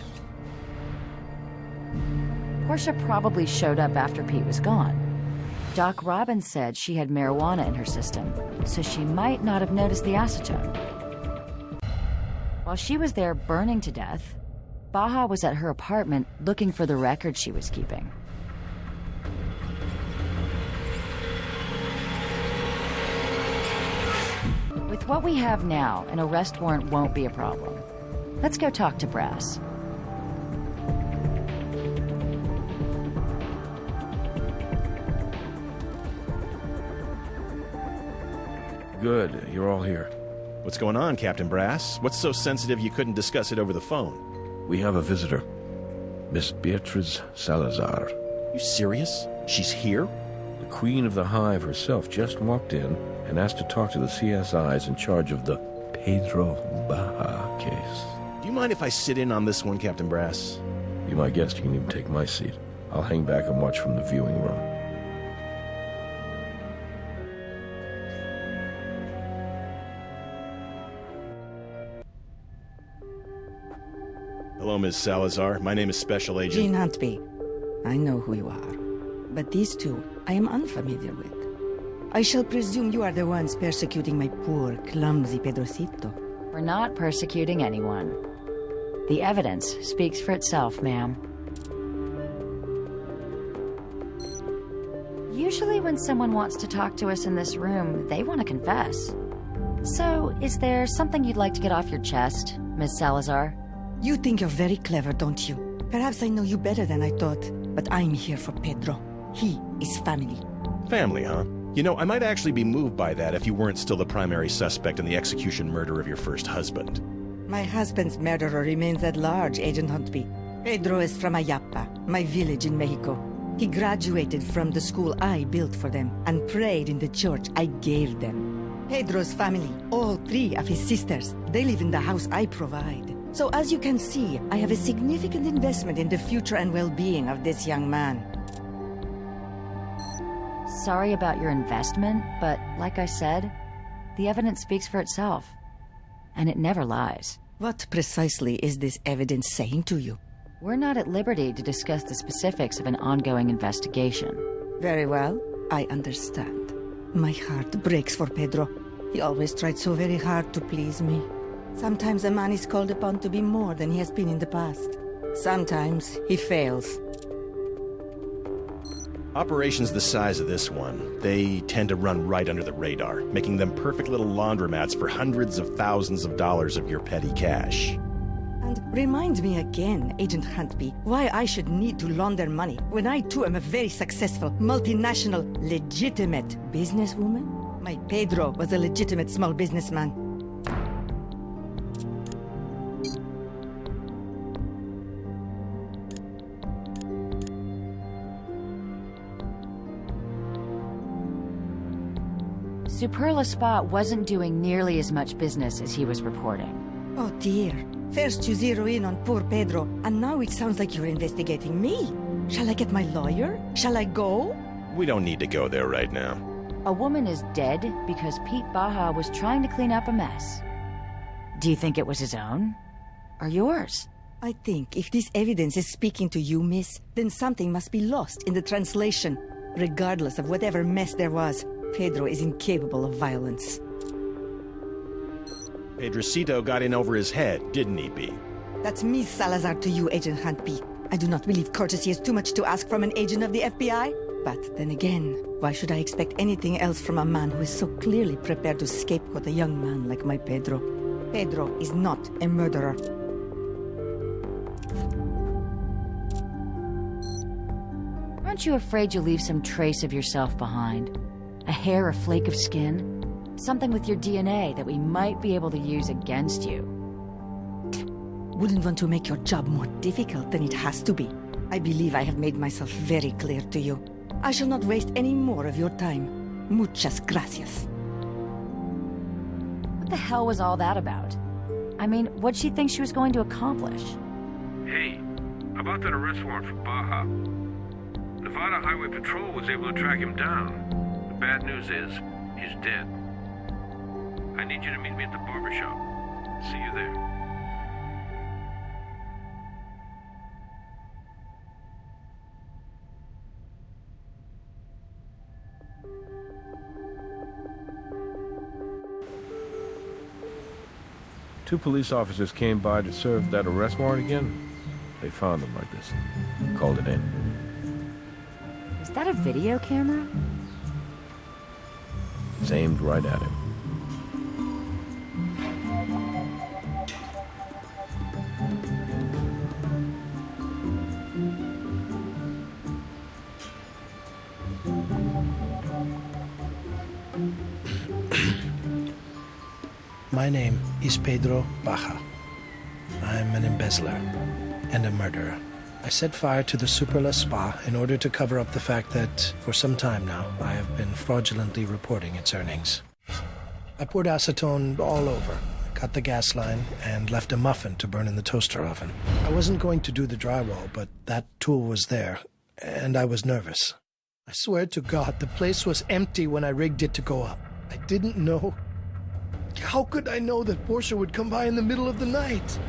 B: Portia probably showed up after Pete was gone. Doc Robbins said she had marijuana in her system, so she might not have noticed the acetone. While she was there burning to death, Baja was at her apartment looking for the record she was keeping. With what we have now, an arrest warrant won't be a problem. Let's go talk to Brass.
A: Good, you're all here.
I: What's going on, Captain Brass? What's so sensitive you couldn't discuss it over the phone?
A: We have a visitor. Miss Beatriz Salazar.
I: You serious? She's here?
A: The Queen of the Hive herself just walked in and asked to talk to the CSIs in charge of the Pedro Baja case.
I: Do you mind if I sit in on this one, Captain Brass?
A: Be my guest, you can even take my seat. I'll hang back and watch from the viewing room.
I: Hello, Ms. Salazar. My name is Special Agent...
J: Gene Huntby. I know who you are. But these two, I am unfamiliar with. I shall presume you are the ones persecuting my poor, clumsy Pedrocito.
B: We're not persecuting anyone. The evidence speaks for itself, ma'am. Usually when someone wants to talk to us in this room, they want to confess. So, is there something you'd like to get off your chest, Miss Salazar?
J: You think you're very clever, don't you? Perhaps I know you better than I thought, but I'm here for Pedro. He is family.
I: Family, huh? You know, I might actually be moved by that if you weren't still the primary suspect in the execution murder of your first husband.
J: My husband's murderer remains at large, Agent Huntby. Pedro is from Ayapa, my village in Mexico. He graduated from the school I built for them and prayed in the church I gave them. Pedro's family, all 3 of his sisters, they live in the house I provide. So as you can see, I have a significant investment in the future and well-being of this young man.
B: Sorry about your investment, but like I said, the evidence speaks for itself. And it never lies.
J: What precisely is this evidence saying to you?
B: We're not at liberty to discuss the specifics of an ongoing investigation.
J: Very well, I understand. My heart breaks for Pedro. He always tried so very hard to please me. Sometimes a man is called upon to be more than he has been in the past. Sometimes he fails.
I: Operations the size of this one, they tend to run right under the radar, making them perfect little laundromats for hundreds of thousands of dollars of your petty cash.
J: And remind me again, Agent Huntby, why I should need to launder money when I too am a very successful, multinational, legitimate businesswoman? My Pedro was a legitimate small businessman.
B: Superla Spa wasn't doing nearly as much business as he was reporting.
J: Oh dear. First you zero in on poor Pedro, and now it sounds like you're investigating me. Shall I get my lawyer? Shall I go?
I: We don't need to go there right now.
B: A woman is dead because Pete Baja was trying to clean up a mess. Do you think it was his own? Or yours?
J: I think if this evidence is speaking to you, miss, then something must be lost in the translation. Regardless of whatever mess there was, Pedro is incapable of violence.
I: Pedrocito got in over his head, didn't he, B?
J: That's Miss Salazar to you, Agent Huntby. I do not believe courtesy is too much to ask from an agent of the FBI. But then again, why should I expect anything else from a man who is so clearly prepared to scapegoat a young man like my Pedro? Pedro is not a murderer.
B: Aren't you afraid you'll leave some trace of yourself behind? A hair or flake of skin? Something with your DNA that we might be able to use against you.
J: Wouldn't want to make your job more difficult than it has to be. I believe I have made myself very clear to you. I shall not waste any more of your time. Muchas gracias.
B: What the hell was all that about? I mean, what'd she think she was going to accomplish?
G: Hey, about that arrest warrant for Baja. Nevada Highway Patrol was able to track him down. The bad news is, he's dead. I need you to meet me at the barbershop. See you there.
A: Two police officers came by to serve that arrest warrant again. They found him like this. Called it in.
B: Is that a video camera?
A: It's aimed right at him.
D: My name is Pedro Baja. I'm an embezzler and a murderer. I set fire to the Superla Spa in order to cover up the fact that, for some time now, I have been fraudulently reporting its earnings. I poured acetone all over, cut the gas line, and left a muffin to burn in the toaster oven. I wasn't going to do the drywall, but that tool was there, and I was nervous. I swear to God, the place was empty when I rigged it to go up. I didn't know. How could I know that Portia would come by in the middle of the night?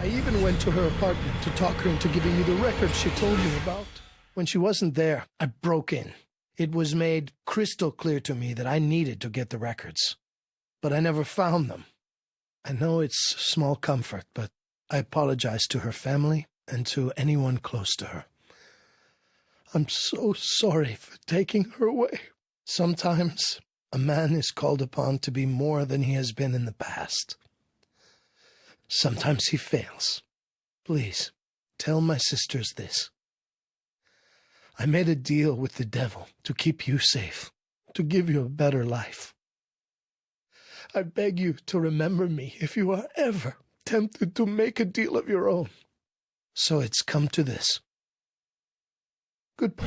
D: I even went to her apartment to talk her into giving me the records she told me about. When she wasn't there, I broke in. It was made crystal clear to me that I needed to get the records. But I never found them. I know it's small comfort, but I apologize to her family and to anyone close to her. I'm so sorry for taking her away. Sometimes a man is called upon to be more than he has been in the past. Sometimes he fails. Please, tell my sisters this. I made a deal with the devil to keep you safe, to give you a better life. I beg you to remember me if you are ever tempted to make a deal of your own. So it's come to this. Goodbye.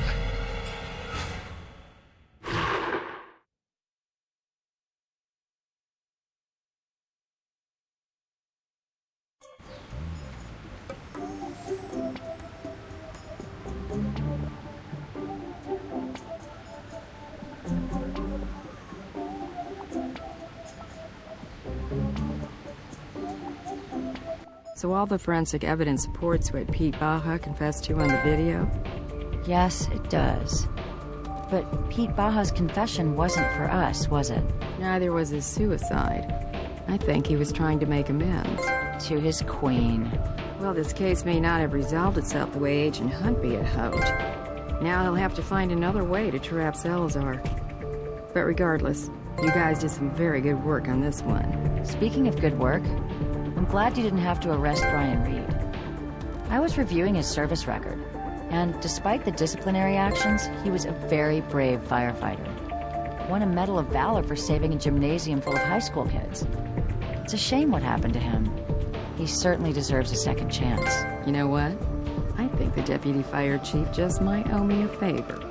E: So all the forensic evidence supports what Pete Baja confessed to on the video?
B: Yes, it does. But Pete Baja's confession wasn't for us, was it?
E: Neither was his suicide. I think he was trying to make amends.
B: To his queen.
E: Well, this case may not have resolved itself the way Agent Huntby had hoped. Now he'll have to find another way to trap Salazar. But regardless, you guys did some very good work on this one.
B: Speaking of good work, I'm glad you didn't have to arrest Brian Reed. I was reviewing his service record, and despite the disciplinary actions, he was a very brave firefighter. Won a Medal of Valor for saving a gymnasium full of high school kids. It's a shame what happened to him. He certainly deserves a second chance.
E: You know what? I think the deputy fire chief just might owe me a favor.